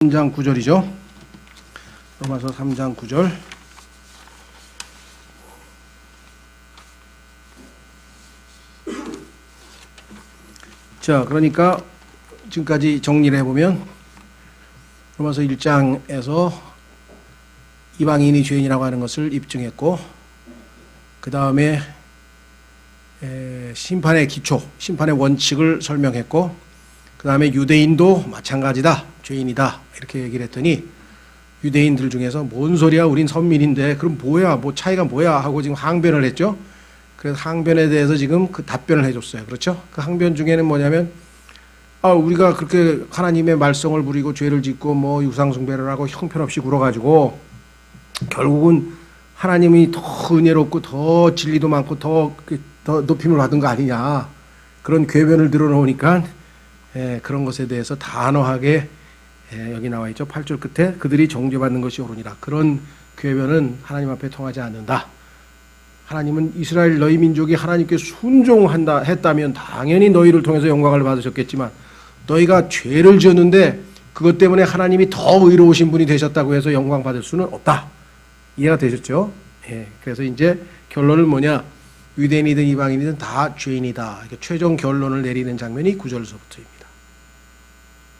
3장 9절이죠. 로마서 3장 9절. 자, 그러니까 지금까지 정리를 해보면 로마서 1장에서 이방인이 죄인이라고 하는 것을 입증했고, 그 다음에 심판의 기초, 심판의 원칙을 설명했고, 그 다음에 유대인도 마찬가지다, 죄인이다, 이렇게 얘기를 했더니 유대인들 중에서 뭔 소리야, 우린 선민인데 그럼 뭐야, 뭐 차이가 뭐야 하고 지금 항변을 했죠. 그래서 항변에 대해서 지금 그 답변을 해줬어요. 그렇죠? 그 항변 중에는 뭐냐면, 우리가 그렇게 하나님의 말썽을 부리고 죄를 짓고 뭐 유상숭배를 하고 형편없이 굴어가지고 결국은 하나님이 더 은혜롭고 더 진리도 많고 더 높임을 받은 거 아니냐, 그런 궤변을 들어놓으니까 그런 것에 대해서 단호하게 여기 나와 있죠. 8절 끝에 그들이 정죄받는 것이 옳으니라. 그런 궤변은 하나님 앞에 통하지 않는다. 하나님은 이스라엘 너희 민족이 하나님께 순종한다 했다면 당연히 너희를 통해서 영광을 받으셨겠지만, 너희가 죄를 지었는데 그것 때문에 하나님이 더 의로우신 분이 되셨다고 해서 영광 받을 수는 없다. 이해가 되셨죠? 그래서 이제 결론은 뭐냐, 유대인이든 이방인이든 다 죄인이다. 최종 결론을 내리는 장면이 9절서부터입니다.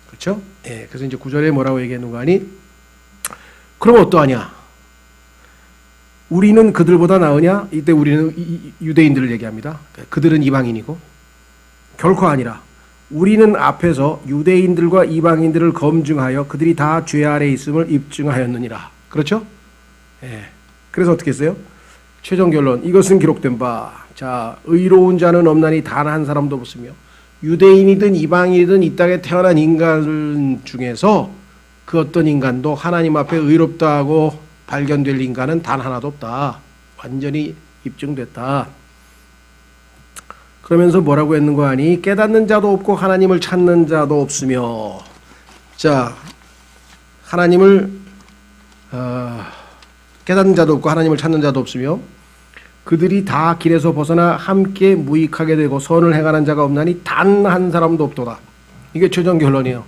그렇죠? 그래서 이제 9절에 뭐라고 얘기했는가 하니, 그럼 어떠하냐? 우리는 그들보다 나으냐? 이때 우리는 유대인들을 얘기합니다. 그들은 이방인이고, 결코 아니라 우리는 앞에서 유대인들과 이방인들을 검증하여 그들이 다 죄 아래 있음을 입증하였느니라. 그렇죠? 그래서 어떻게 했어요? 최종 결론, 이것은 기록된 바, 자, 의로운 자는 없나니 단 한 사람도 없으며, 유대인이든 이방인이든 이 땅에 태어난 인간 중에서 그 어떤 인간도 하나님 앞에 의롭다 하고 발견될 인간은 단 하나도 없다. 완전히 입증됐다. 그러면서 뭐라고 했는가 하니, 깨닫는 자도 없고 하나님을 찾는 자도 없으며, 자, 하나님을 깨닫는 자도 없고 하나님을 찾는 자도 없으며, 그들이 다 길에서 벗어나 함께 무익하게 되고 선을 행하는 자가 없나니 단 한 사람도 없도다. 이게 최종 결론이에요.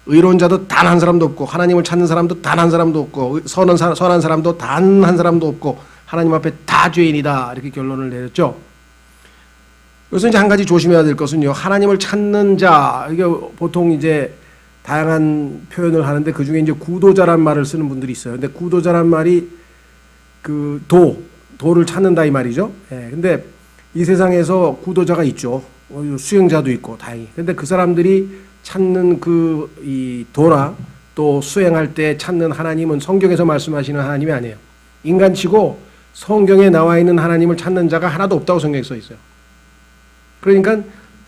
의로운 자도 단 한 사람도 없고, 하나님을 찾는 사람도 단 한 사람도 없고, 선한 사람도 단 한 사람도 없고, 하나님 앞에 다 죄인이다. 이렇게 결론을 내렸죠. 그래서 이제 한 가지 조심해야 될 것은요, 하나님을 찾는 자, 이게 보통 이제 다양한 표현을 하는데 그 중에 이제 구도자란 말을 쓰는 분들이 있어요. 근데 구도자란 말이 그 도를 찾는다 이 말이죠. 근데 이 세상에서 구도자가 있죠. 수행자도 있고 다행히. 근데 그 사람들이 찾는 이 도나 또 수행할 때 찾는 하나님은 성경에서 말씀하시는 하나님이 아니에요. 인간치고 성경에 나와 있는 하나님을 찾는 자가 하나도 없다고 성경에 써 있어요. 그러니까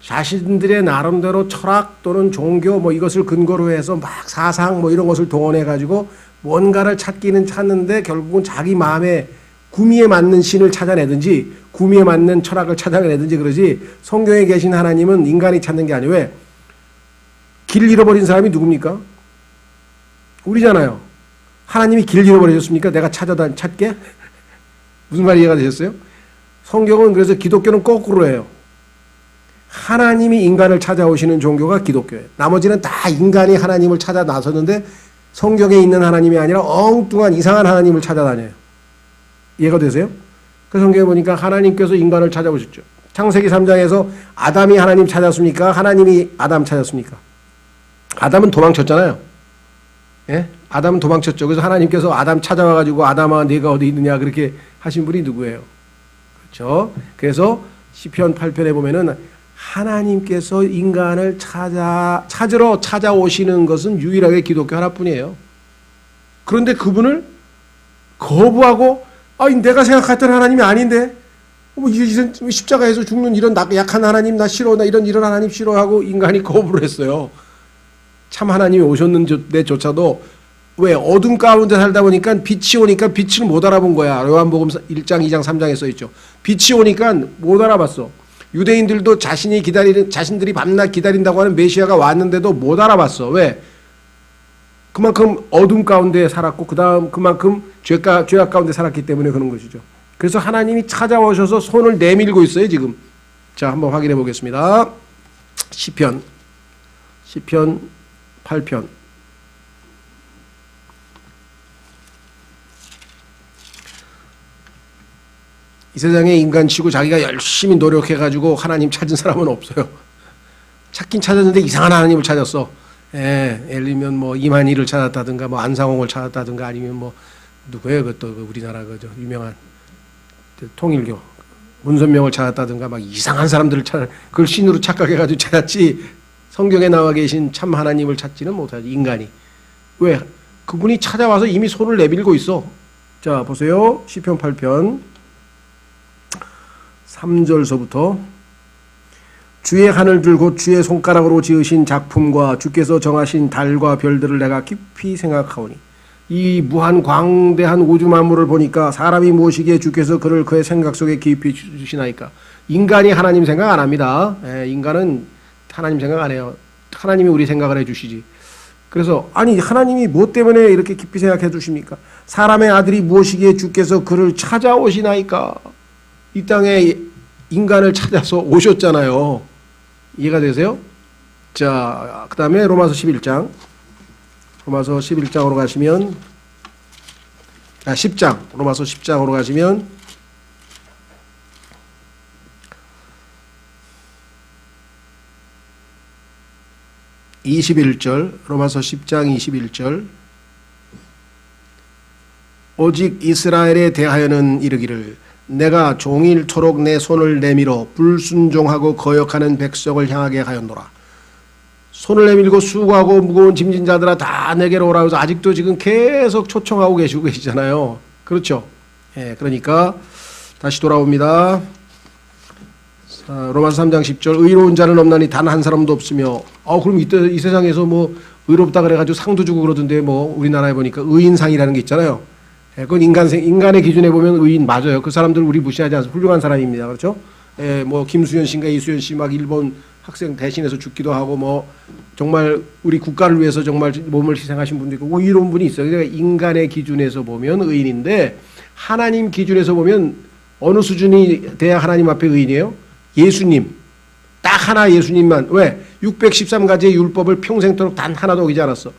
자신들의 나름대로 철학 또는 종교 뭐 이것을 근거로 해서 막 사상 뭐 이런 것을 동원해 가지고 뭔가를 찾기는 찾는데 결국은 자기 마음에 구미에 맞는 신을 찾아내든지 구미에 맞는 철학을 찾아내든지 그러지, 성경에 계신 하나님은 인간이 찾는 게 아니에요. 왜? 길 잃어버린 사람이 누굽니까? 우리잖아요. 하나님이 길 잃어버리셨습니까? 내가 찾게? 무슨 말이 이해가 되셨어요? 성경은 그래서 기독교는 거꾸로 해요. 하나님이 인간을 찾아오시는 종교가 기독교예요. 나머지는 다 인간이 하나님을 찾아 나섰는데 성경에 있는 하나님이 아니라 엉뚱한 이상한 하나님을 찾아다녀요. 이해가 되세요? 그 성경에 보니까 하나님께서 인간을 찾아오셨죠. 창세기 3장에서 아담이 하나님 찾았습니까? 하나님이 아담 찾았습니까? 아담은 도망쳤잖아요. 아담은 도망쳤죠. 그래서 하나님께서 아담 찾아와가지고 아담아 네가 어디 있느냐 그렇게 하신 분이 누구예요? 그렇죠? 그래서 시편 8편에 보면은 하나님께서 인간을 찾으러 찾아오시는 것은 유일하게 기독교 하나뿐이에요. 그런데 그분을 거부하고, 내가 생각했던 하나님이 아닌데, 이런 십자가에서 죽는 이런 약한 하나님 나 싫어, 나 이런 하나님 싫어하고 인간이 거부를 했어요. 참 하나님이 오셨는데조차도, 왜? 어둠 가운데 살다 보니까 빛이 오니까 빛을 못 알아본 거야. 요한복음 1장, 2장, 3장에 써있죠. 빛이 오니까 못 알아봤어. 유대인들도 자신들이 밤낮 기다린다고 하는 메시아가 왔는데도 못 알아봤어. 왜? 그만큼 어둠 가운데 살았고, 그만큼 죄악 가운데 살았기 때문에 그런 것이죠. 그래서 하나님이 찾아오셔서 손을 내밀고 있어요, 지금. 자, 한번 확인해 보겠습니다. 시편 8편 이 세상에 인간치고 자기가 열심히 노력해가지고 하나님 찾은 사람은 없어요. 찾긴 찾았는데 이상한 하나님을 찾았어. 예를 들면 뭐 이만희를 찾았다든가 뭐 안상홍을 찾았다든가 아니면 뭐 누구예요? 그것도 우리나라 그저 유명한 통일교 문선명을 찾았다든가 막 이상한 사람들을 찾아 그걸 신으로 착각해가지고 찾았지 성경에 나와 계신 참 하나님을 찾지는 못하지 인간이. 왜? 그분이 찾아와서 이미 손을 내밀고 있어. 자 보세요. 시편 8편 3절서부터 주의 하늘들 곧 주의 손가락으로 지으신 작품과 주께서 정하신 달과 별들을 내가 깊이 생각하오니 이 무한 광대한 우주 만물을 보니까 사람이 무엇이기에 주께서 그를 그의 생각 속에 깊이 주시나이까. 인간이 하나님 생각 안 합니다. 인간은 하나님 생각 안 해요. 하나님이 우리 생각을 해 주시지. 그래서 아니 하나님이 무엇 때문에 이렇게 깊이 생각해 주십니까? 사람의 아들이 무엇이기에 주께서 그를 찾아오시나이까. 이 땅에 인간을 찾아서 오셨잖아요. 이해가 되세요? 자, 그 다음에 로마서 11장. 로마서 11장으로 가시면 10장. 로마서 10장으로 가시면 21절. 로마서 10장 21절. 오직 이스라엘에 대하여는 이르기를 내가 종일토록 내 손을 내밀어 불순종하고 거역하는 백성을 향하게 하였노라. 손을 내밀고 수고하고 무거운 짐진 자들아 다 내게로 오라 해서 아직도 지금 계속 초청하고 계시잖아요. 그렇죠? 예, 그러니까 다시 돌아옵니다. 로마서 3장 10절 의로운 자는 없나니 단 한 사람도 없으며 그럼 이때 이 세상에서 뭐 의롭다 그래가지고 상도 주고 그러던데 뭐 우리나라에 보니까 의인상이라는 게 있잖아요. 그건 인간의 기준에 보면 의인 맞아요. 그 사람들 우리 무시하지 않습니다. 훌륭한 사람입니다. 그렇죠? 뭐 김수현 씨인가 이수연 씨 막 일본 학생 대신해서 죽기도 하고 뭐 정말 우리 국가를 위해서 정말 몸을 희생하신 분도 있고 이런 분이 있어요. 그러니까 인간의 기준에서 보면 의인인데 하나님 기준에서 보면 어느 수준이 돼야 하나님 앞에 의인이에요? 예수님. 딱 하나 예수님만. 왜? 613가지의 율법을 평생토록 단 하나도 어기지 않았어.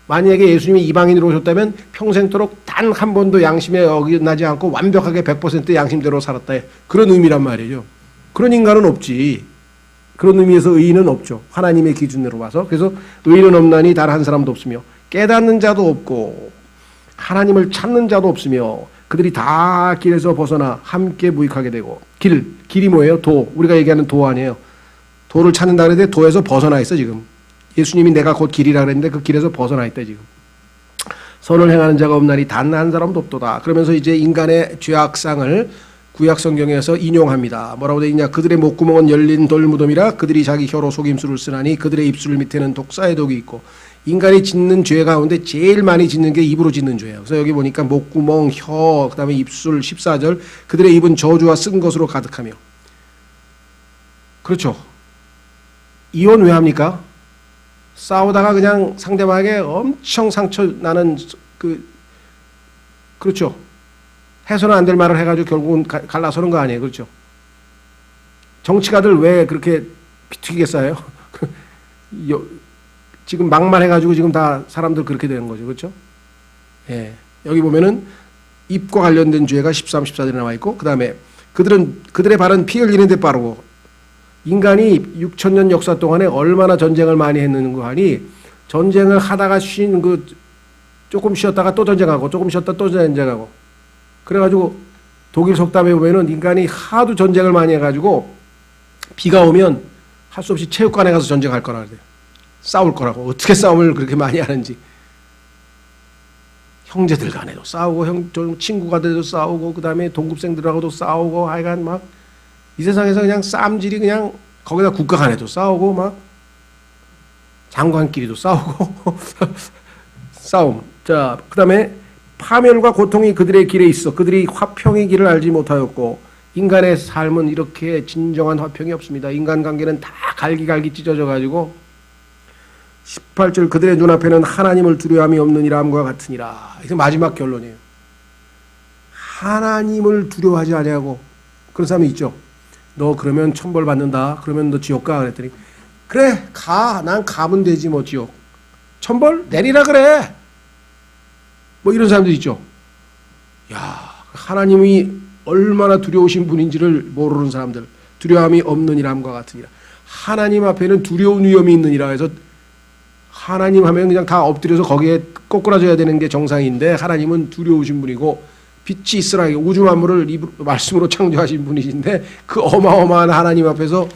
만약에 예수님이 이방인으로 오셨다면 평생토록 단 한 번도 양심에 어긋나지 않고 완벽하게 100% 양심대로 살았다. 그런 의미란 말이죠. 그런 인간은 없지. 그런 의미에서 의인은 없죠. 하나님의 기준으로 봐서. 그래서 의인은 없나니 단 한 사람도 없으며 깨닫는 자도 없고 하나님을 찾는 자도 없으며 그들이 다 길에서 벗어나 함께 무익하게 되고 길이 뭐예요? 도. 우리가 얘기하는 도 아니에요. 도를 찾는다 그랬는데 도에서 벗어나 있어 지금. 예수님이 내가 곧 길이라 그랬는데 그 길에서 벗어나 있다 지금. 선을 행하는 자가 없나니 단 한 사람도 없도다. 그러면서 이제 인간의 죄악상을 구약 성경에서 인용합니다. 뭐라고 되어 있냐? 그들의 목구멍은 열린 돌무덤이라 그들이 자기 혀로 속임수를 쓰나니 그들의 입술 밑에는 독사의 독이 있고. 인간이 짓는 죄 가운데 제일 많이 짓는 게 입으로 짓는 죄예요. 그래서 여기 보니까 목구멍, 혀, 그다음에 입술 14절 그들의 입은 저주와 쓴 것으로 가득하며. 그렇죠. 이혼 왜 합니까? 싸우다가 그냥 상대방에게 엄청 상처 나는 그렇죠. 해서는 안 될 말을 해가지고 결국은 갈라서는 거 아니에요. 그렇죠. 정치가들 왜 그렇게 비트기겠어요? 지금 막말해가지고 지금 다 사람들 그렇게 되는 거죠. 그렇죠. 예. 여기 보면은 입과 관련된 죄가 13, 14절에 나와 있고 그 다음에 그들의 발은 피 흘리는 데 빠르고 인간이 6,000년 역사 동안에 얼마나 전쟁을 많이 했는가 하니 전쟁을 하다가 조금 쉬었다가 또 전쟁하고 조금 쉬었다 또 전쟁하고 그래가지고 독일 속담에 보면은 인간이 하도 전쟁을 많이 해가지고 비가 오면 할 수 없이 체육관에 가서 전쟁할 거라 그래요. 싸울 거라고. 어떻게 싸움을 그렇게 많이 하는지. 형제들 간에도 싸우고 친구가 돼도 싸우고 그 다음에 동급생들하고도 싸우고 하여간 막 이 세상에서 그냥 쌈질이 그냥 거기다 국가 간에도 싸우고 막 장관끼리도 싸우고 싸움. 자, 그 다음에 파멸과 고통이 그들의 길에 있어. 그들이 화평의 길을 알지 못하였고 인간의 삶은 이렇게 진정한 화평이 없습니다. 인간관계는 다 갈기갈기 찢어져 가지고 18절 그들의 눈앞에는 하나님을 두려움이 없는 이람과 같으니라. 이게 마지막 결론이에요. 하나님을 두려워하지 아니하고 그런 사람이 있죠. 너 그러면 천벌 받는다. 그러면 너 지옥 가. 그랬더니 그래 가. 난 가면 되지 뭐 지옥. 천벌 내리라 그래. 뭐 이런 사람들 있죠. 야 하나님이 얼마나 두려우신 분인지를 모르는 사람들, 두려움이 없는 이람과 같으니라. 하나님 앞에는 두려운 위험이 있느니라 해서 하나님 하면 그냥 다 엎드려서 거기에 꼬꾸라져야 되는 게 정상인데 하나님은 두려우신 분이고 빛이 있으라 우주 만물을 말씀으로 창조하신 분이신데 그 어마어마한 하나님 앞에서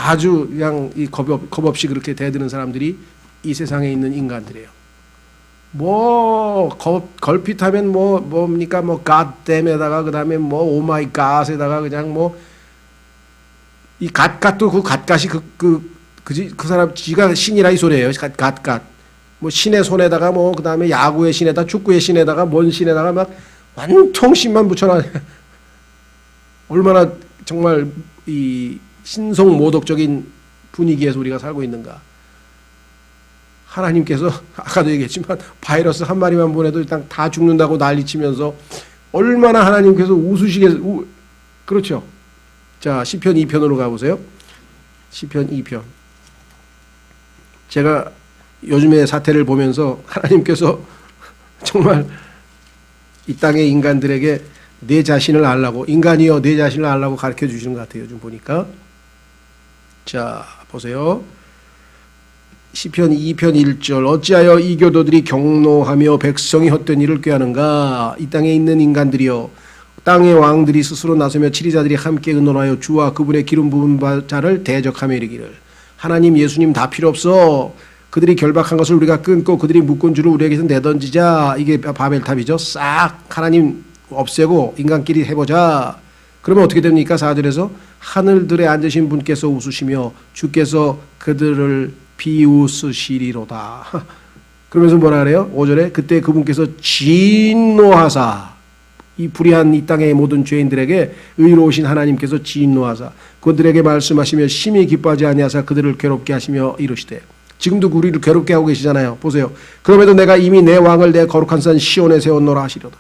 아주 그냥 이 겁 없이 그렇게 대드는 사람들이 이 세상에 있는 인간들이에요. 뭐 걸핏하면 뭡니까 갓댐에다가 그다음에 오 마이 갓에다가 그냥 이 갓갓도 그 갓갓이 그 사람 지가 신이라 이 소리예요. 갓갓 신의 손에다가 그다음에 야구의 신에다 축구의 신에다가 뭔 신에다가 막 완통 신만 붙여놔. 얼마나 정말 이 신성모독적인 분위기에서 우리가 살고 있는가. 하나님께서 아까도 얘기했지만 바이러스 한 마리만 보내도 일단 다 죽는다고 난리치면서 얼마나 하나님께서 웃으시겠어요. 그렇죠. 자, 시편 2편으로 가보세요. 시편 2편. 제가 요즘의 사태를 보면서 하나님께서 정말 이 땅의 인간들에게 내 자신을 알라고, 인간이여 내 자신을 알라고 가르쳐 주시는 것 같아요. 요즘 보니까. 자, 보세요. 시편 2편 1절. 어찌하여 이 교도들이 경노하며 백성이 헛된 일을 꾀하는가. 이 땅에 있는 인간들이여, 땅의 왕들이 스스로 나서며 치리자들이 함께 의논하여 주와 그분의 기름 부은 자를 대적하며 이르기를, 하나님 예수님 다 필요 없어. 그들이 결박한 것을 우리가 끊고 그들이 묶은 줄을 우리에게서 내던지자. 이게 바벨탑이죠. 싹 하나님 없애고 인간끼리 해보자. 그러면 어떻게 됩니까? 4절에서 하늘들에 앉으신 분께서 웃으시며 주께서 그들을 비웃으시리로다. 그러면서 뭐라 그래요? 5절에 그때 그분께서 진노하사, 이 불의한 이 땅의 모든 죄인들에게 의로우신 하나님께서 진노하사 그들에게 말씀하시며 심히 기뻐하지 아니하사 그들을 괴롭게 하시며 이르시되. 지금도 우리를 괴롭게 하고 계시잖아요. 보세요. 그럼에도 내가 이미 내 왕을 내 거룩한 산 시온에 세웠노라 하시려다.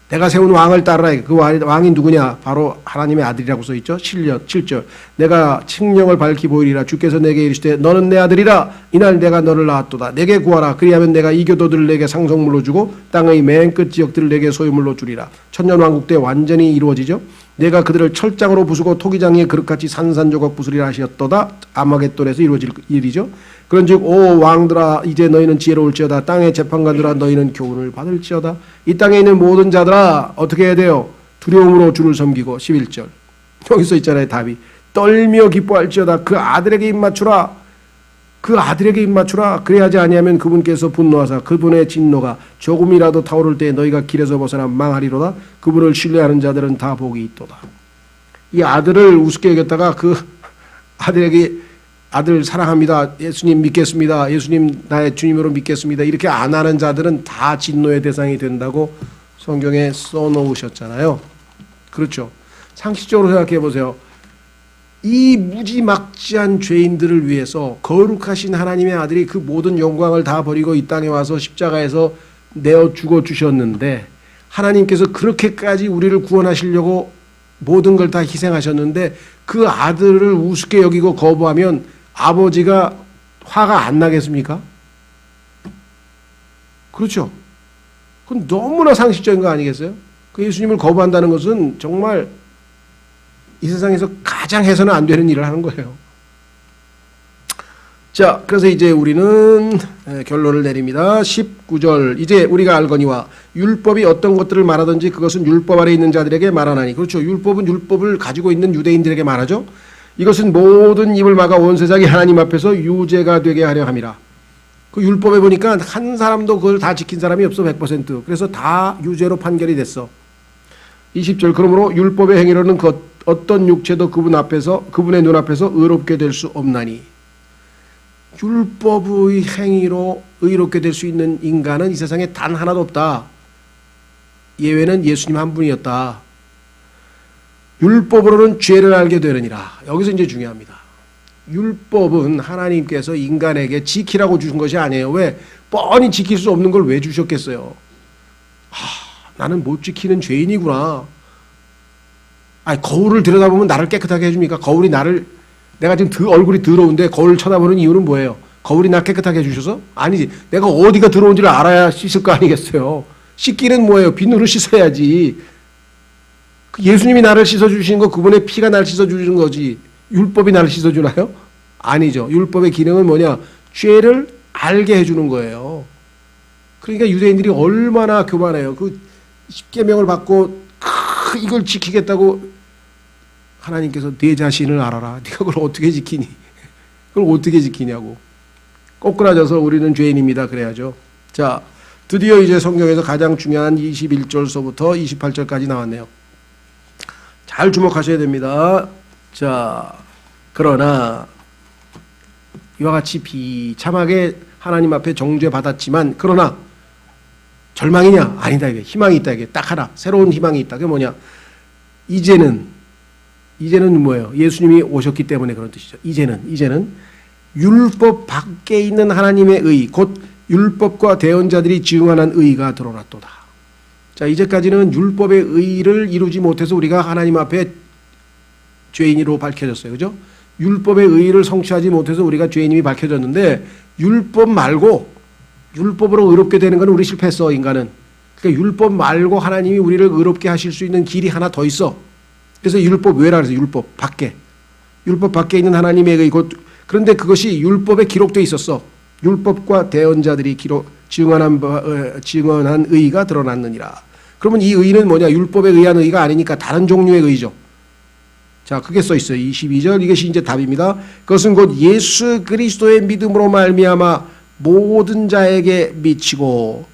내가 세운 왕을 따르라. 그 왕이 누구냐? 바로 하나님의 아들이라고 써있죠. 7절. 내가 칙령을 밝히 보이리라. 주께서 내게 이르시되 너는 내 아들이라. 이날 내가 너를 낳았도다. 내게 구하라. 그리하면 내가 이 교도들을 내게 상속물로 주고 땅의 맨 끝 지역들을 내게 소유물로 주리라. 천년왕국 때 완전히 이루어지죠. 내가 그들을 철장으로 부수고 토기장에 그릇같이 산산조각 부수리라 하셨도다. 아마겟돈에서 이루어질 일이죠. 그런즉 오 왕들아 이제 너희는 지혜로울지어다. 땅의 재판관들아 너희는 교훈을 받을지어다. 이 땅에 있는 모든 자들아 어떻게 해야 돼요? 두려움으로 주를 섬기고. 11절 여기서 있잖아요. 답이 떨며 기뻐할지어다. 그 아들에게 입맞추라. 그 아들에게 입맞추라. 그래야지 아니하면 그분께서 분노하사 그분의 진노가 조금이라도 타오를 때 너희가 길에서 벗어나 망하리로다. 그분을 신뢰하는 자들은 다 복이 있도다. 이 아들을 우습게 여겼다가 그 아들에게 아들 사랑합니다. 예수님 믿겠습니다. 예수님 나의 주님으로 믿겠습니다. 이렇게 안 하는 자들은 다 진노의 대상이 된다고 성경에 써놓으셨잖아요. 그렇죠. 상식적으로 생각해 보세요. 이 무지막지한 죄인들을 위해서 거룩하신 하나님의 아들이 그 모든 영광을 다 버리고 이 땅에 와서 십자가에서 내어 죽어 주셨는데 하나님께서 그렇게까지 우리를 구원하시려고 모든 걸 다 희생하셨는데 그 아들을 우습게 여기고 거부하면 아버지가 화가 안 나겠습니까? 그렇죠. 그건 너무나 상식적인 거 아니겠어요? 그 예수님을 거부한다는 것은 정말 이 세상에서 가장 해서는 안 되는 일을 하는 거예요. 자, 그래서 이제 우리는 결론을 내립니다. 19절. 이제 우리가 알거니와 율법이 어떤 것들을 말하든지 그것은 율법 아래 있는 자들에게 말하나니. 그렇죠. 율법은 율법을 가지고 있는 유대인들에게 말하죠. 이것은 모든 입을 막아 온 세상이 하나님 앞에서 유죄가 되게 하려 함이라. 그 율법에 보니까 한 사람도 그걸 다 지킨 사람이 없어. 100%. 그래서 다 유죄로 판결이 됐어. 20절. 그러므로 율법의 행위로는 그 어떤 육체도 그분의 눈앞에서 의롭게 될 수 없나니. 율법의 행위로 의롭게 될 수 있는 인간은 이 세상에 단 하나도 없다. 예외는 예수님 한 분이었다. 율법으로는 죄를 알게 되느니라. 여기서 이제 중요합니다. 율법은 하나님께서 인간에게 지키라고 주신 것이 아니에요. 왜? 뻔히 지킬 수 없는 걸 왜 주셨겠어요? 나는 못 지키는 죄인이구나. 거울을 들여다보면 나를 깨끗하게 해줍니까? 거울이 내가 지금 얼굴이 더러운데 거울을 쳐다보는 이유는 뭐예요? 거울이 나 깨끗하게 해주셔서? 아니지. 내가 어디가 더러운지를 알아야 씻을 거 아니겠어요? 씻기는 뭐예요? 비누로 씻어야지. 예수님이 나를 씻어주신 거 그분의 피가 나를 씻어주는 거지 율법이 나를 씻어주나요? 아니죠. 율법의 기능은 뭐냐? 죄를 알게 해주는 거예요. 그러니까 유대인들이 얼마나 교만해요. 그 십계명을 받고 이걸 지키겠다고 하나님께서 네 자신을 알아라. 네가 그걸 어떻게 지키니? 그걸 어떻게 지키냐고. 꼬꾸라져서 우리는 죄인입니다. 그래야죠. 자, 드디어 이제 성경에서 가장 중요한 21절서부터 28절까지 나왔네요. 잘 주목하셔야 됩니다. 자, 그러나 이와 같이 비참하게 하나님 앞에 정죄받았지만 그러나 절망이냐? 아니다. 이게 희망이 있다. 이게 딱 하나 새로운 희망이 있다. 그게 뭐냐? 이제는 뭐예요? 예수님이 오셨기 때문에 그런 뜻이죠. 이제는 율법 밖에 있는 하나님의 의, 곧 율법과 대언자들이 증언한 의가 드러났도다. 자, 이제까지는 율법의 의를 이루지 못해서 우리가 하나님 앞에 죄인으로 밝혀졌어요. 그죠? 율법의 의를 성취하지 못해서 우리가 죄인임이 밝혀졌는데 율법 말고 율법으로 의롭게 되는 건 우리 실패했어. 인간은. 그러니까 율법 말고 하나님이 우리를 의롭게 하실 수 있는 길이 하나 더 있어. 그래서 율법 외라 그래서 율법 밖에 있는 하나님의 의 곧 그런데 그것이 율법에 기록되어 있었어. 율법과 대언자들이 증언한 의가 드러났느니라. 그러면 이 의는 뭐냐? 율법에 의한 의가 아니니까 다른 종류의 의죠. 자, 그게 써 있어요. 22절 이것이 이제 답입니다. 그것은 곧 예수 그리스도의 믿음으로 말미암아 모든 자에게 미치고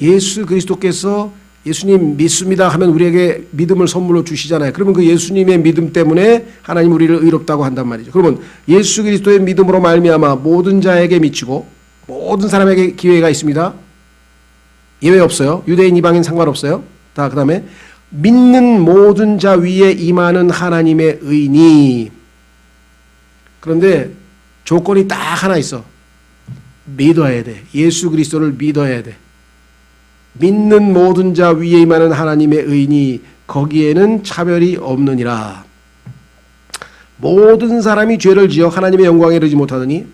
예수 그리스도께서 예수님 믿습니다 하면 우리에게 믿음을 선물로 주시잖아요. 그러면 그 예수님의 믿음 때문에 하나님 우리를 의롭다고 한단 말이죠. 그러면 예수 그리스도의 믿음으로 말미암아 모든 자에게 미치고 모든 사람에게 기회가 있습니다. 예외 없어요. 유대인 이방인 상관없어요. 다 그다음에 믿는 모든 자 위에 임하는 하나님의 의니. 그런데 조건이 딱 하나 있어. 믿어야 돼. 예수 그리스도를 믿어야 돼. 믿는 모든 자 위에 임하는 하나님의 의니 거기에는 차별이 없느니라. 모든 사람이 죄를 지어 하나님의 영광에 이르지 못하더니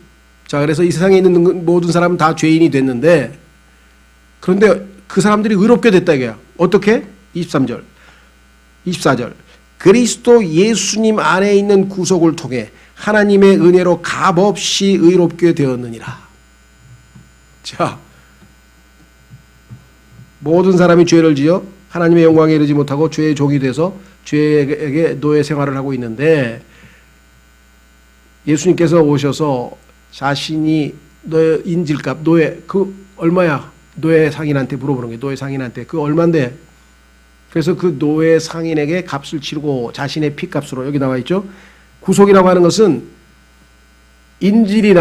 자 그래서 이 세상에 있는 모든 사람은 다 죄인이 됐는데 그런데 그 사람들이 의롭게 됐다 이거야. 어떻게? 24절 그리스도 예수님 안에 있는 구속을 통해 하나님의 은혜로 값없이 의롭게 되었느니라. 자 모든 사람이 죄를 지어 하나님의 영광에 이르지 못하고 죄의 종이 돼서 죄에게 노예 생활을 하고 있는데 예수님께서 오셔서 자신이 너의 인질값 노예 그 얼마야? 노예 상인한테 물어보는 거예요. 노예 상인한테 그 얼마인데? 그래서 그 노예 상인에게 값을 치르고 자신의 피값으로 여기 나와 있죠. 구속이라고 하는 것은 인질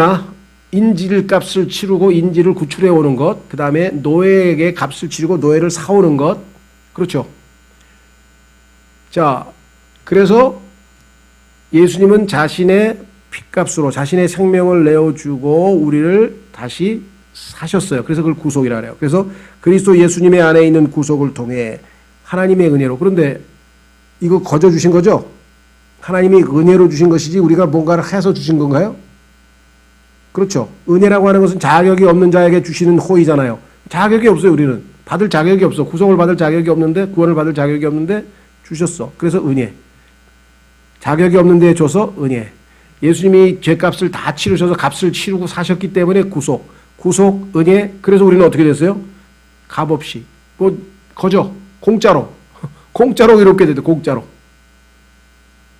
값을 치르고 인질을 구출해 오는 것, 그 다음에 노예에게 값을 치르고 노예를 사오는 것, 그렇죠. 자, 그래서 예수님은 자신의 피값으로 자신의 생명을 내어주고 우리를 다시 사셨어요. 그래서 그걸 구속이라 그래요. 그래서 그리스도 예수님의 안에 있는 구속을 통해 하나님의 은혜로. 그런데 이거 거저 주신 거죠? 하나님이 은혜로 주신 것이지 우리가 뭔가를 해서 주신 건가요? 그렇죠. 은혜라고 하는 것은 자격이 없는 자에게 주시는 호의잖아요. 자격이 없어요. 우리는 받을 자격이 없어. 구속을 받을 자격이 없는데 구원을 받을 자격이 없는데 주셨어. 그래서 은혜. 자격이 없는데 줘서 은혜. 예수님이 죄값을 다 치르셔서 값을 치르고 사셨기 때문에 구속, 은혜. 그래서 우리는 어떻게 됐어요? 값없이. 뭐 거저 공짜로 이렇게 되죠. 공짜로.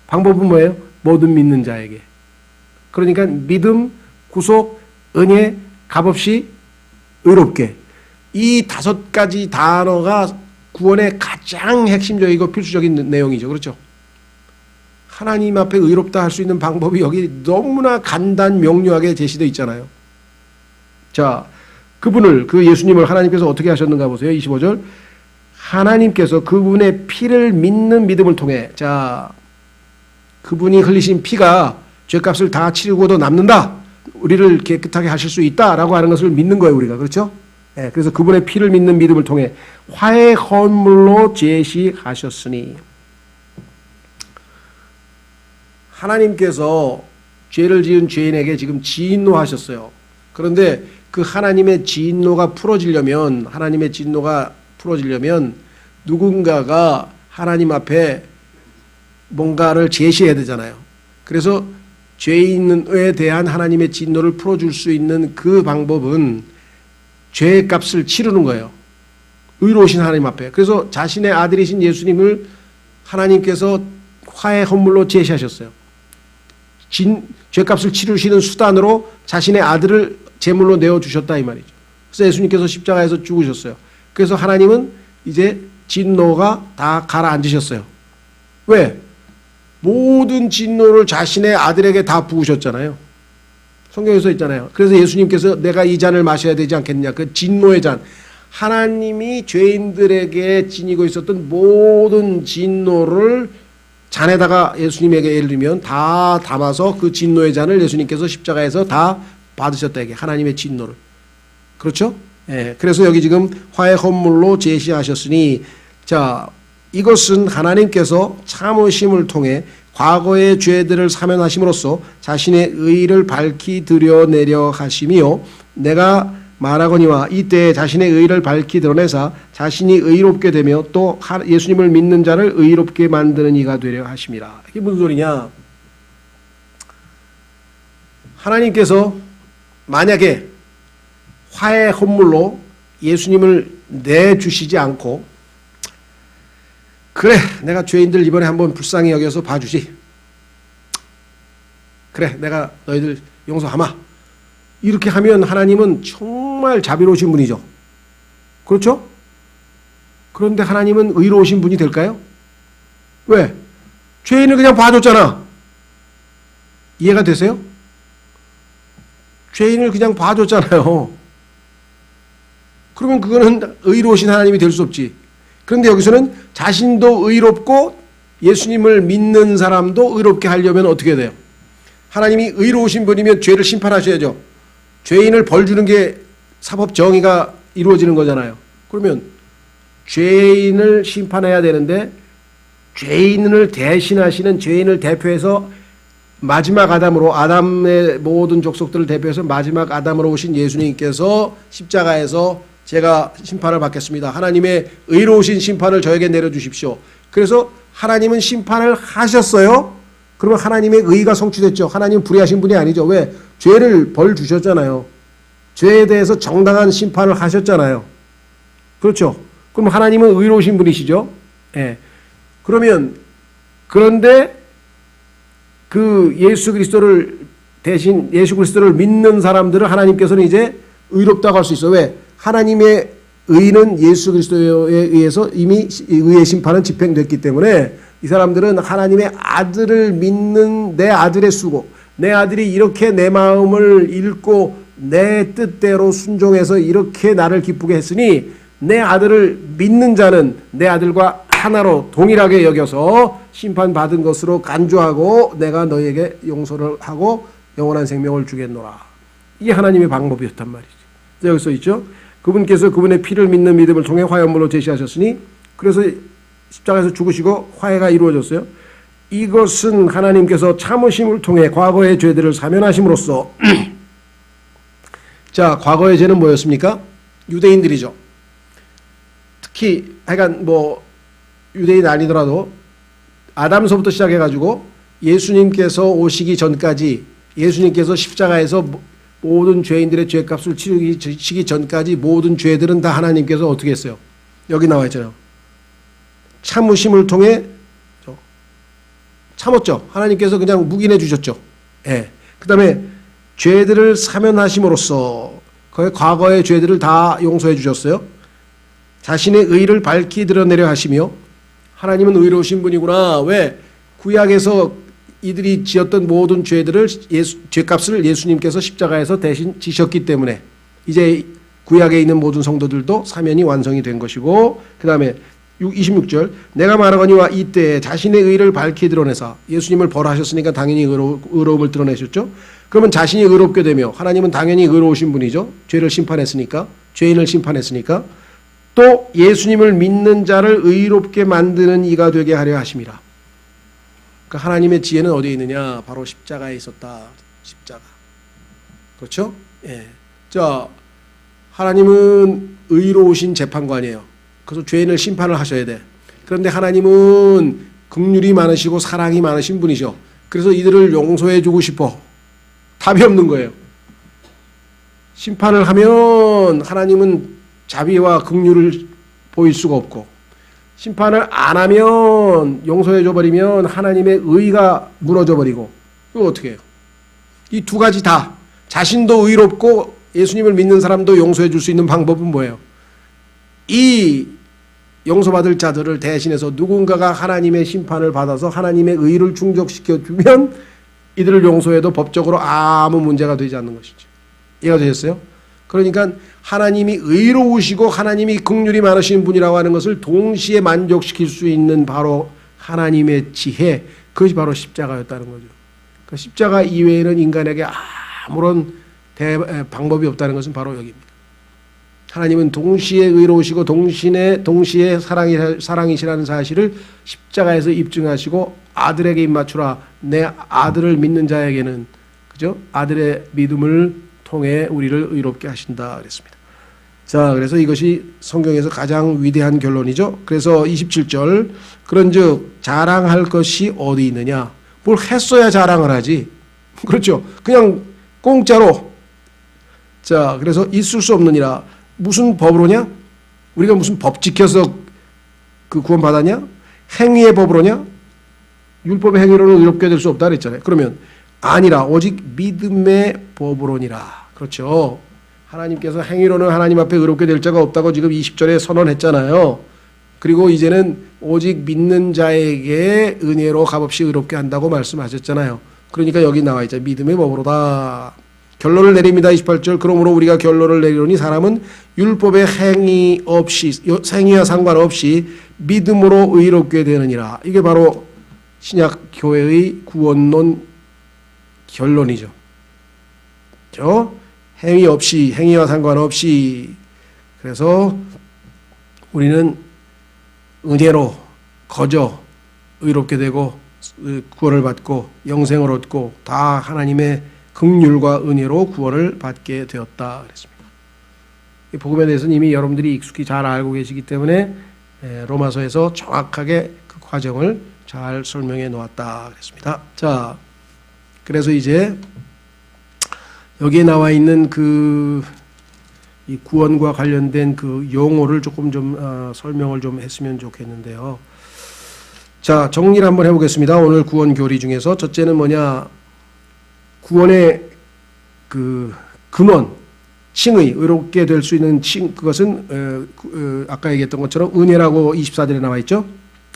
방법은 뭐예요? 모든 믿는 자에게. 그러니까 믿음, 구속, 은혜, 값없이 의롭게. 이 5가지 단어가 구원의 가장 핵심적이고 필수적인 내용이죠. 그렇죠? 하나님 앞에 의롭다 할 수 있는 방법이 여기 너무나 간단 명료하게 제시되어 있잖아요. 자, 그 예수님을 하나님께서 어떻게 하셨는가 보세요. 25절. 하나님께서 그분의 피를 믿는 믿음을 통해 자, 그분이 흘리신 피가 죄값을 다 치르고도 남는다. 우리를 깨끗하게 하실 수 있다라고 하는 것을 믿는 거예요, 우리가. 그렇죠? 네, 그래서 그분의 피를 믿는 믿음을 통해 화해 헌물로 제시하셨으니 하나님께서 죄를 지은 죄인에게 지금 진노하셨어요. 그런데 그 하나님의 진노가 풀어지려면 누군가가 하나님 앞에 뭔가를 제시해야 되잖아요. 그래서 죄인에 대한 하나님의 진노를 풀어줄 수 있는 그 방법은 죄의 값을 치르는 거예요. 의로우신 하나님 앞에. 그래서 자신의 아들이신 예수님을 하나님께서 화해 헌물로 제시하셨어요. 죄값을 치르시는 수단으로 자신의 아들을 제물로 내어주셨다 이 말이죠. 그래서 예수님께서 십자가에서 죽으셨어요. 그래서 하나님은 이제 진노가 다 가라앉으셨어요. 왜? 모든 진노를 자신의 아들에게 다 부으셨잖아요. 성경에 써 있잖아요. 그래서 예수님께서 내가 이 잔을 마셔야 되지 않겠냐. 그 진노의 잔. 하나님이 죄인들에게 지니고 있었던 모든 진노를 잔에다가 예수님에게 예를 들면 다 담아서 그 진노의 잔을 예수님께서 십자가에서 다 받으셨다. 이게 하나님의 진노를. 그렇죠? 예. 그래서 여기 지금 화해 헌물로 제시하셨으니 자, 이것은 하나님께서 참으심을 통해 과거의 죄들을 사면하심으로써 자신의 의를 밝히 드러내려 하심이요 내가 말하거니와 이때 자신의 의를 밝히 드러내사 자신이 의롭게 되며 또 예수님을 믿는 자를 의롭게 만드는 이가 되려 하심이라. 이게 무슨 소리냐? 하나님께서 만약에 화해 헌물로 예수님을 내주시지 않고 그래 내가 죄인들 이번에 한번 불쌍히 여겨서 봐주지. 그래 내가 너희들 용서하마. 이렇게 하면 하나님은 정말 자비로우신 분이죠. 그렇죠? 그런데 하나님은 의로우신 분이 될까요? 왜? 죄인을 그냥 봐줬잖아. 이해가 되세요? 죄인을 그냥 봐줬잖아요. 그러면 그거는 의로우신 하나님이 될 수 없지. 그런데 여기서는 자신도 의롭고 예수님을 믿는 사람도 의롭게 하려면 어떻게 돼요? 하나님이 의로우신 분이면 죄를 심판하셔야죠. 죄인을 벌 주는 게 사법 정의가 이루어지는 거잖아요. 그러면 죄인을 심판해야 되는데 죄인을 대신하시는 죄인을 대표해서 마지막 아담으로 아담의 모든 족속들을 대표해서 마지막 아담으로 오신 예수님께서 십자가에서 제가 심판을 받겠습니다. 하나님의 의로우신 심판을 저에게 내려주십시오. 그래서 하나님은 심판을 하셨어요. 그러면 하나님의 의가 성취됐죠. 하나님은 불의하신 분이 아니죠. 왜? 죄를 벌 주셨잖아요. 죄에 대해서 정당한 심판을 하셨잖아요. 그렇죠. 그럼 하나님은 의로우신 분이시죠. 예. 그런데 그 예수 그리스도를 대신 예수 그리스도를 믿는 사람들을 하나님께서는 이제 의롭다고 할 수 있어요. 왜? 하나님의 의는 예수 그리스도에 의해서 이미 의의 심판은 집행됐기 때문에 이 사람들은 하나님의 아들을 믿는 내 아들의 수고, 내 아들이 이렇게 내 마음을 읽고 내 뜻대로 순종해서 이렇게 나를 기쁘게 했으니 내 아들을 믿는 자는 내 아들과 하나로 동일하게 여겨서 심판받은 것으로 간주하고 내가 너에게 용서를 하고 영원한 생명을 주겠노라. 이게 하나님의 방법이었단 말이죠. 여기 써 있죠. 그분께서 그분의 피를 믿는 믿음을 통해 화해물로 제시하셨으니 그래서 십자가에서 죽으시고 화해가 이루어졌어요. 이것은 하나님께서 참으심을 통해 과거의 죄들을 사면하심으로써 자, 과거의 죄는 뭐였습니까? 유대인들이죠. 특히 하여간 뭐 유대인 아니더라도 아담서부터 시작해가지고 예수님께서 오시기 전까지 예수님께서 십자가에서 모든 죄인들의 죄값을 치르기 전까지 모든 죄들은 다 하나님께서 어떻게 했어요? 여기 나와 있잖아요. 참으심을 통해 참았죠. 하나님께서 그냥 묵인해 주셨죠. 예. 그 다음에 죄들을 사면하심으로써 그의 과거의 죄들을 다 용서해 주셨어요. 자신의 의를 밝히 드러내려 하시며 하나님은 의로우신 분이구나. 왜? 구약에서 이들이 지었던 모든 죄들을 죄값을 예수님께서 십자가에서 대신 지셨기 때문에 이제 구약에 있는 모든 성도들도 사면이 완성이 된 것이고 그 다음에 26절 내가 말하거니와 이때 자신의 의를 밝히 드러내사 예수님을 벌하셨으니까 당연히 의로움을 드러내셨죠. 그러면 자신이 의롭게 되며 하나님은 당연히 의로우신 분이죠. 죄를 심판했으니까 죄인을 심판했으니까 또 예수님을 믿는 자를 의롭게 만드는 이가 되게 하려 하심이라. 그러니까 하나님의 지혜는 어디에 있느냐? 바로 십자가에 있었다. 십자가. 그렇죠? 예. 자, 하나님은 의로우신 재판관이에요. 그래서 죄인을 심판을 하셔야 돼. 그런데 하나님은 긍휼이 많으시고 사랑이 많으신 분이셔. 그래서 이들을 용서해 주고 싶어. 답이 없는 거예요. 심판을 하면 하나님은 자비와 긍휼을 보일 수가 없고, 심판을 안 하면, 용서해 줘버리면 하나님의 의가 무너져 버리고, 이거 어떻게 해요? 이 두 가지 다, 자신도 의롭고 예수님을 믿는 사람도 용서해 줄 수 있는 방법은 뭐예요? 이 용서받을 자들을 대신해서 누군가가 하나님의 심판을 받아서 하나님의 의를 충족시켜 주면 이들을 용서해도 법적으로 아무 문제가 되지 않는 것이죠. 이해가 되셨어요? 그러니까 하나님이 의로우시고 하나님이 긍휼이 많으신 분이라고 하는 것을 동시에 만족시킬 수 있는 바로 하나님의 지혜, 그것이 바로 십자가였다는 거죠. 그 십자가 이외에는 인간에게 아무런 방법이 없다는 것은 바로 여기입니다. 하나님은 동시에 의로우시고 동시에 사랑이시라는 사실을 십자가에서 입증하시고 아들에게 입맞추라. 내 아들을 믿는 자에게는, 그죠? 아들의 믿음을 통해 우리를 의롭게 하신다 그랬습니다. 자, 그래서 이것이 성경에서 가장 위대한 결론이죠. 그래서 27절, 그런즉 자랑할 것이 어디 있느냐? 뭘 했어야 자랑을 하지. 그렇죠? 그냥 공짜로. 자, 그래서 있을 수 없느니라. 무슨 법으로냐? 우리가 무슨 법 지켜서 그 구원 받았냐? 행위의 법으로냐? 율법의 행위로는 의롭게 될 수 없다 그랬잖아요. 그러면 아니라 오직 믿음의 법으로니라. 그렇죠? 하나님께서 행위로는 하나님 앞에 의롭게 될 자가 없다고 지금 20절에 선언했잖아요. 그리고 이제는 오직 믿는 자에게 은혜로 값없이 의롭게 한다고 말씀하셨잖아요. 그러니까 여기 나와 있죠. 믿음의 법으로다. 결론을 내립니다. 28절. 그러므로 우리가 결론을 내리노니 사람은 율법의 행위와 상관없이 믿음으로 의롭게 되느니라. 이게 바로 신약 교회의 구원론 결론이죠. 그렇죠? 행위와 상관없이. 그래서 우리는 은혜로 거저 의롭게 되고 구원을 받고 영생을 얻고 다 하나님의 긍휼과 은혜로 구원을 받게 되었다 그랬습니다. 이 복음에 대해서는 이미 여러분들이 익숙히 잘 알고 계시기 때문에 로마서에서 정확하게 그 과정을 잘 설명해 놓았다 그랬습니다. 자, 그래서 이제 여기에 나와 있는 이 구원과 관련된 그 용어를 조금 좀 설명을 좀 했으면 좋겠는데요. 자, 정리를 한번 해보겠습니다. 오늘 구원 교리 중에서 첫째는 뭐냐? 구원의 그 근원, 칭의, 의롭게 될 수 있는 그것은 아까 얘기했던 것처럼 은혜라고 24절에 나와 있죠.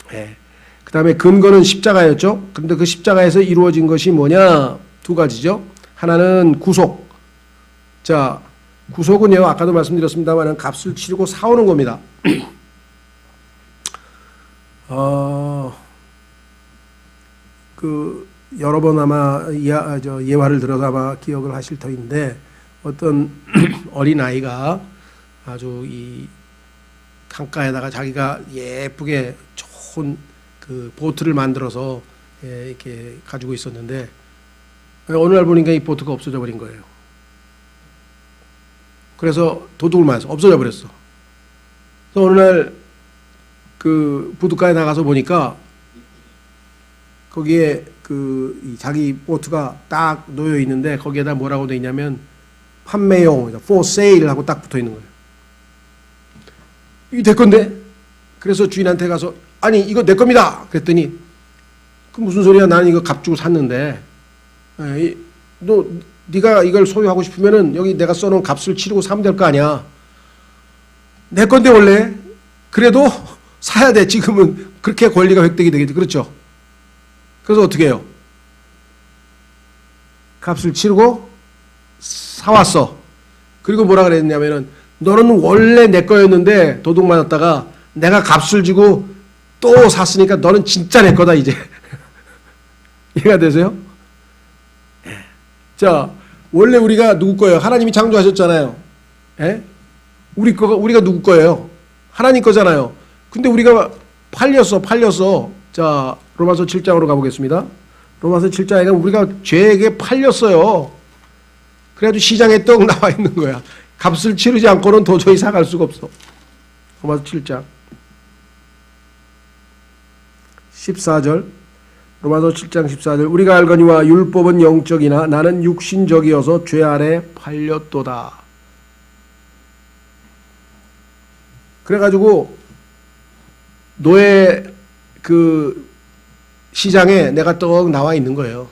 그 다음에 근거는 십자가였죠. 그런데 그 십자가에서 이루어진 것이 뭐냐? 두 가지죠. 하나는 구속. 자, 구속은요, 아까도 말씀드렸습니다만 값을 치르고 사오는 겁니다. 여러 번 아마 예화를 들어서 아마 기억을 하실 터인데, 어떤 어린아이가 아주 이 강가에다가 자기가 예쁘게 좋은 그 보트를 만들어서 이렇게 가지고 있었는데, 어느 날 보니까 이 보트가 없어져 버린 거예요. 그래서 도둑을 맞아서 없어져 버렸어. 그래서 어느 날 그 부둣가에 나가서 보니까 거기에 자기 보트가 딱 놓여 있는데 거기에다 뭐라고 돼 있냐면 판매용, for sale 하고 딱 붙어 있는 거예요. 이게 내 건데? 그래서 주인한테 가서 아니 이거 내 겁니다. 그랬더니 그 무슨 소리야? 나는 이거 값 주고 샀는데 네가 이걸 소유하고 싶으면은 여기 내가 써놓은 값을 치르고 사면 될 거 아니야. 내 건데 원래. 그래도 사야 돼. 지금은 그렇게 권리가 획득이 되겠지. 그렇죠? 그래서 어떻게 해요? 값을 치르고 사왔어. 그리고 뭐라 그랬냐면은 너는 원래 내 거였는데 도둑 맞았다가 내가 값을 주고 또 샀으니까 너는 진짜 내 거다 이제. 이해가 되세요? 자, 원래 우리가 누구 거예요? 하나님이 창조하셨잖아요. 예? 우리가 누구 거예요? 하나님 거잖아요. 근데 우리가 팔렸어. 자, 로마서 7장으로 가보겠습니다. 로마서 7장에 우리가 죄에게 팔렸어요. 그래가지고 시장에 떡 나와 있는 거야. 값을 치르지 않고는 도저히 사갈 수가 없어. 로마서 7장. 14절 로마서 7장 14절 우리가 알거니와 율법은 영적이나 나는 육신적이어서 죄 아래 팔렸도다. 그래가지고 노예 그 시장에 내가 떡 나와 있는 거예요.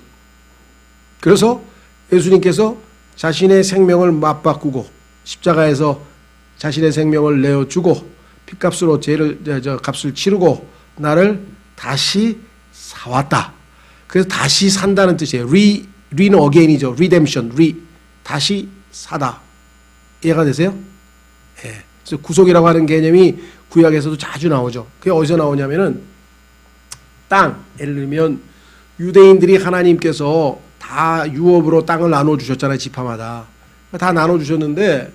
그래서 예수님께서 자신의 생명을 맞바꾸고 십자가에서 자신의 생명을 내어주고 핏값으로 값을 치르고 나를 다시 사왔다. 그래서 다시 산다는 뜻이에요. re는 again이죠. redemption, 다시 사다. 이해가 되세요? 예. 그래서 구속이라고 하는 개념이 구약에서도 자주 나오죠. 그게 어디서 나오냐면은 땅, 예를 들면 유대인들이 하나님께서 다 유업으로 땅을 나눠주셨잖아요. 지파마다. 다 나눠주셨는데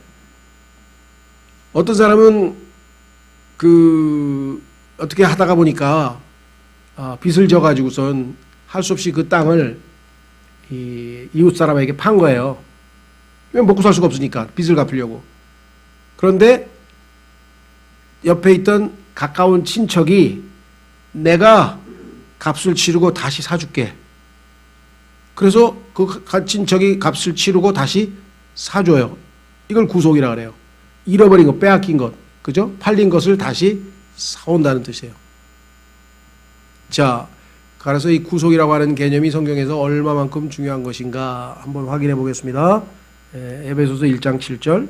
어떤 사람은 어떻게 하다가 보니까 빚을 져가지고선 할 수 없이 그 땅을 이웃 사람에게 판 거예요. 먹고 살 수가 없으니까 빚을 갚으려고. 그런데 옆에 있던 가까운 친척이 내가 값을 치르고 다시 사줄게. 그래서 그 친척이 값을 치르고 다시 사줘요. 이걸 구속이라 그래요. 잃어버린 것, 빼앗긴 것, 그죠? 팔린 것을 다시 사온다는 뜻이에요. 자, 그래서 이 구속이라고 하는 개념이 성경에서 얼마만큼 중요한 것인가 한번 확인해 보겠습니다. 에베소서 1장 7절.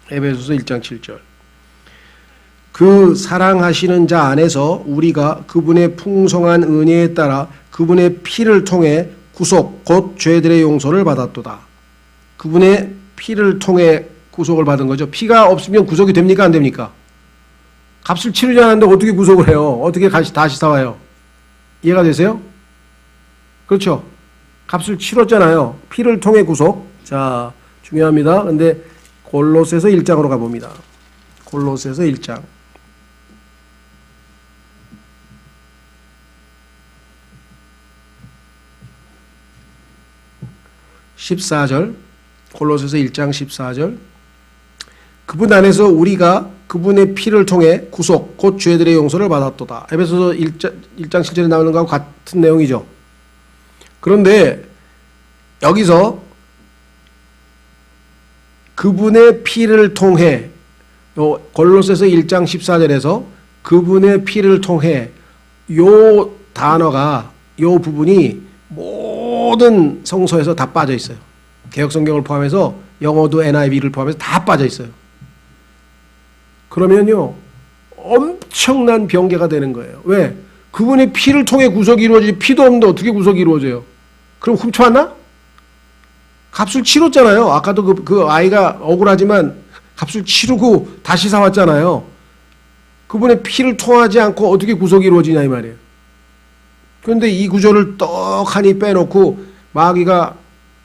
에베소서 1장 7절. 그 사랑하시는 자 안에서 우리가 그분의 풍성한 은혜에 따라 그분의 피를 통해 구속 곧 죄들의 용서를 받았도다. 그분의 피를 통해 구속을 받은 거죠. 피가 없으면 구속이 됩니까 안 됩니까? 값을 치르지 않았는데 어떻게 구속을 해요? 어떻게 다시 사와요? 이해가 되세요? 그렇죠. 값을 치렀잖아요. 피를 통해 구속. 자, 중요합니다. 근데 골로새서 1장으로 가봅니다. 골로새서 1장. 14절. 골로새서 1장 14절. 그분 안에서 우리가 그분의 피를 통해 구속 곧 죄들의 용서를 받았도다. 에베소서 1장 7절에 나오는 것과 같은 내용이죠. 그런데 여기서 그분의 피를 통해 골로새서 1장 14절에서 그분의 피를 통해 요 단어가 요 부분이 모든 성서에서 다 빠져 있어요. 개역성경을 포함해서 영어도 NIV를 포함해서 다 빠져 있어요. 그러면요 엄청난 병개가 되는 거예요. 왜? 그분의 피를 통해 구속이 이루어지지 피도 없는데 어떻게 구속이 이루어져요? 그럼 훔쳐왔나? 값을 치렀잖아요. 아까도 그 아이가 억울하지만 값을 치르고 다시 사왔잖아요. 그분의 피를 통하지 않고 어떻게 구속이 이루어지냐 이 말이에요. 그런데 이 구조를 떡하니 빼놓고 마귀가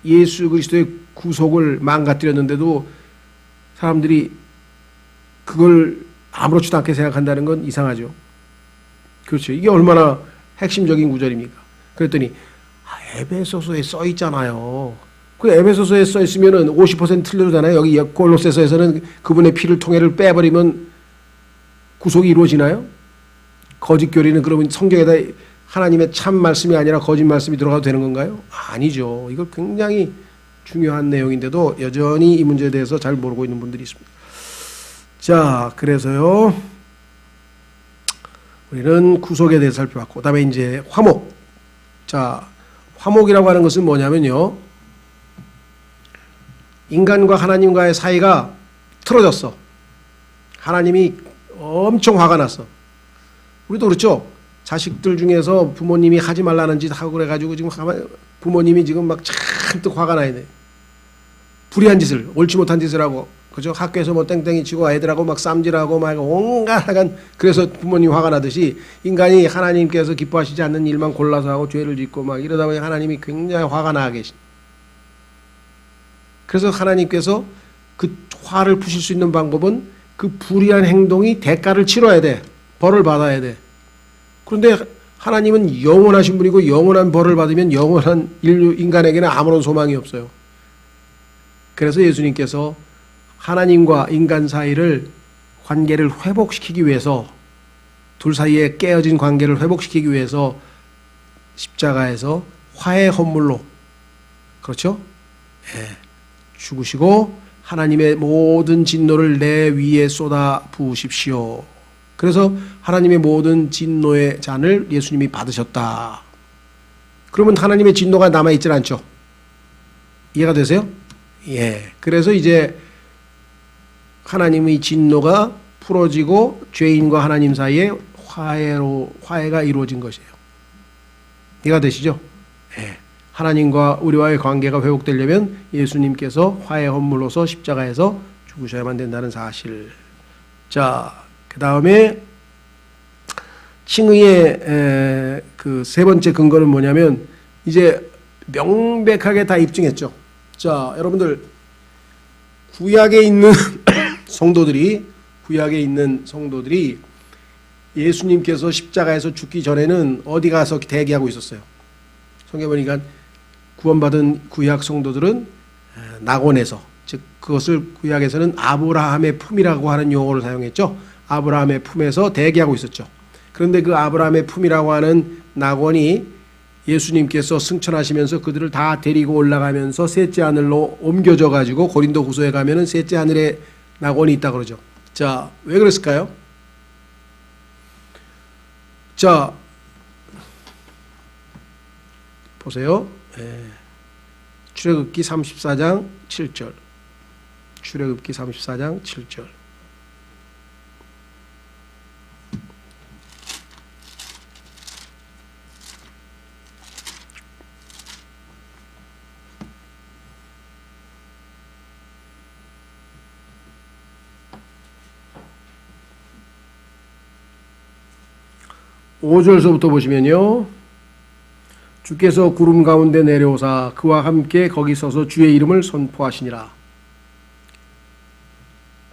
예수 그리스도의 구속을 망가뜨렸는데도 사람들이 그걸 아무렇지도 않게 생각한다는 건 이상하죠. 그렇죠. 이게 얼마나 핵심적인 구절입니까? 그랬더니 에베소서에 써 있잖아요. 그 에베소서에 써 있으면은 50% 틀려잖아요. 여기 골로새서에서는 그분의 피를 통해를 빼버리면 구속이 이루어지나요? 거짓 교리는 그러면 성경에다 하나님의 참 말씀이 아니라 거짓 말씀이 들어가도 되는 건가요? 아니죠. 이거 굉장히 중요한 내용인데도 여전히 이 문제에 대해서 잘 모르고 있는 분들이 있습니다. 자, 그래서요 우리는 구속에 대해서 살펴봤고, 그다음에 이제 화목. 자, 화목이라고 하는 것은 뭐냐면요, 인간과 하나님과의 사이가 틀어졌어. 하나님이 엄청 화가 났어. 우리도 그렇죠. 자식들 중에서 부모님이 하지 말라는 짓 하고 그래가지고 지금 부모님이 지금 막 잔뜩 화가 나야 돼. 불의한 짓을, 옳지 못한 짓을 하고, 그죠? 학교에서 뭐 땡땡이 치고 애들하고 막 쌈질하고 막 온갖 하간, 그래서 부모님 화가 나듯이 인간이 하나님께서 기뻐하시지 않는 일만 골라서 하고 죄를 짓고 막 이러다 보니 하나님이 굉장히 화가 나 계신. 그래서 하나님께서 그 화를 푸실 수 있는 방법은 그 불의한 행동이 대가를 치러야 돼. 벌을 받아야 돼. 그런데 하나님은 영원하신 분이고 영원한 벌을 받으면 영원한 인간에게는 아무런 소망이 없어요. 그래서 예수님께서 하나님과 인간 사이를 관계를 회복시키기 위해서 둘 사이에 깨어진 관계를 회복시키기 위해서 십자가에서 화해 헌물로 그렇죠? 예, 죽으시고 하나님의 모든 진노를 내 위에 쏟아 부으십시오. 그래서 하나님의 모든 진노의 잔을 예수님이 받으셨다. 그러면 하나님의 진노가 남아있질 않죠. 이해가 되세요? 예. 그래서 이제 하나님의 진노가 풀어지고 죄인과 하나님 사이에 화해가 이루어진 것이에요. 이해가 되시죠? 예. 하나님과 우리와의 관계가 회복되려면 예수님께서 화해 헌물로서 십자가에서 죽으셔야만 된다는 사실. 자, 그 다음에 칭의의 그 세 번째 근거는 뭐냐면 이제 명백하게 다 입증했죠. 자, 여러분들 구약에 있는 성도들이 예수님께서 십자가에서 죽기 전에는 어디 가서 대기하고 있었어요. 성경에 보니까 구원받은 구약 성도들은 낙원에서, 즉 그것을 구약에서는 아브라함의 품이라고 하는 용어를 사용했죠. 아브라함의 품에서 대기하고 있었죠. 그런데 그 아브라함의 품이라고 하는 낙원이 예수님께서 승천하시면서 그들을 다 데리고 올라가면서 셋째 하늘로 옮겨져 가지고 고린도후서에 가면은 셋째 하늘에 낙원이 있다 그러죠. 자, 왜 그랬을까요? 자, 보세요. 출애굽기 34장 7절. 출애굽기 34장 7절. (5절서부터) 보시면요. 주께서 구름 가운데 내려오사 그와 함께 거기 서서 주의 이름을 선포하시니라.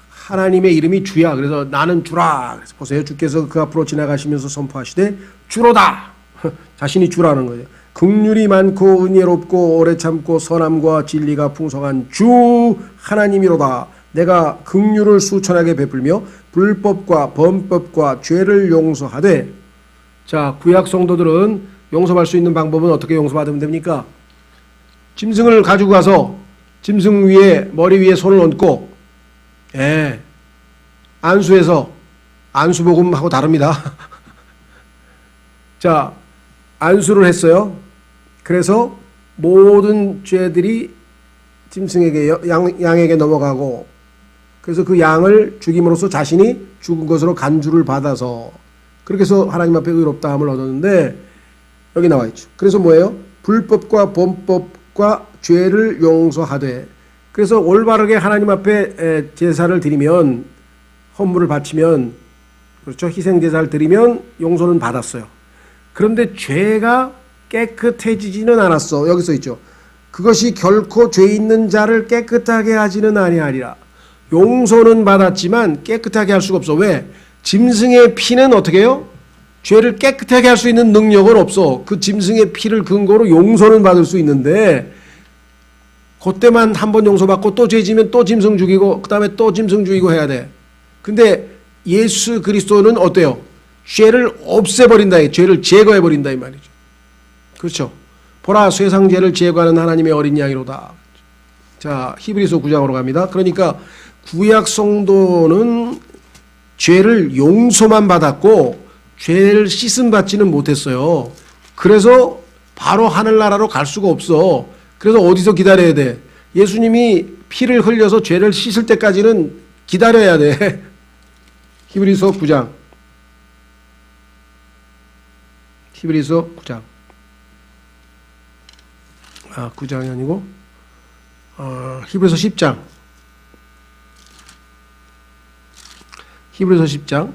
하나님의 이름이 주야. 그래서 나는 주라. 그래서 보세요. 주께서 그 앞으로 지나가시면서 선포하시되 주로다. 자신이 주라는 거예요. 긍휼이 많고 은혜롭고 오래 참고 선함과 진리가 풍성한 주 하나님이로다. 내가 긍휼을 수천하게 베풀며 불법과 범법과 죄를 용서하되. 자, 구약 성도들은 용서받을 수 있는 방법은 어떻게 용서받으면 됩니까? 짐승을 가지고 가서 짐승 위에 머리 위에 손을 얹고 안수해서 안수복음하고 다릅니다. 자, 안수를 했어요. 그래서 모든 죄들이 짐승에게 양에게 넘어가고 그래서 그 양을 죽임으로써 자신이 죽은 것으로 간주를 받아서 그렇게 해서 하나님 앞에 의롭다함을 얻었는데 여기 나와 있죠. 그래서 뭐예요? 불법과 범법과 죄를 용서하되. 그래서 올바르게 하나님 앞에 제사를 드리면 헌물을 바치면 그렇죠. 희생 제사를 드리면 용서는 받았어요. 그런데 죄가 깨끗해지지는 않았어. 여기 써 있죠. 그것이 결코 죄 있는 자를 깨끗하게 하지는 아니하리라. 용서는 받았지만 깨끗하게 할 수가 없어. 왜? 짐승의 피는 어떻게 해요? 죄를 깨끗하게 할 수 있는 능력은 없어. 그 짐승의 피를 근거로 용서는 받을 수 있는데 그때만 한 번 용서받고 또 죄 지면 또 짐승 죽이고 그 다음에 또 짐승 죽이고 해야 돼. 근데 예수 그리스도는 어때요? 죄를 없애버린다. 죄를 제거해버린다 이 말이죠. 그렇죠. 보라 세상 죄를 제거하는 하나님의 어린 양이로다. 자, 히브리서 9장으로 갑니다. 그러니까 구약 성도는 죄를 용서만 받았고 죄를 씻음 받지는 못했어요. 그래서 바로 하늘나라로 갈 수가 없어. 그래서 어디서 기다려야 돼? 예수님이 피를 흘려서 죄를 씻을 때까지는 기다려야 돼. 히브리서 9장. 히브리서 9장. 9장이 아니고 히브리서 10장. 히브리서 10장.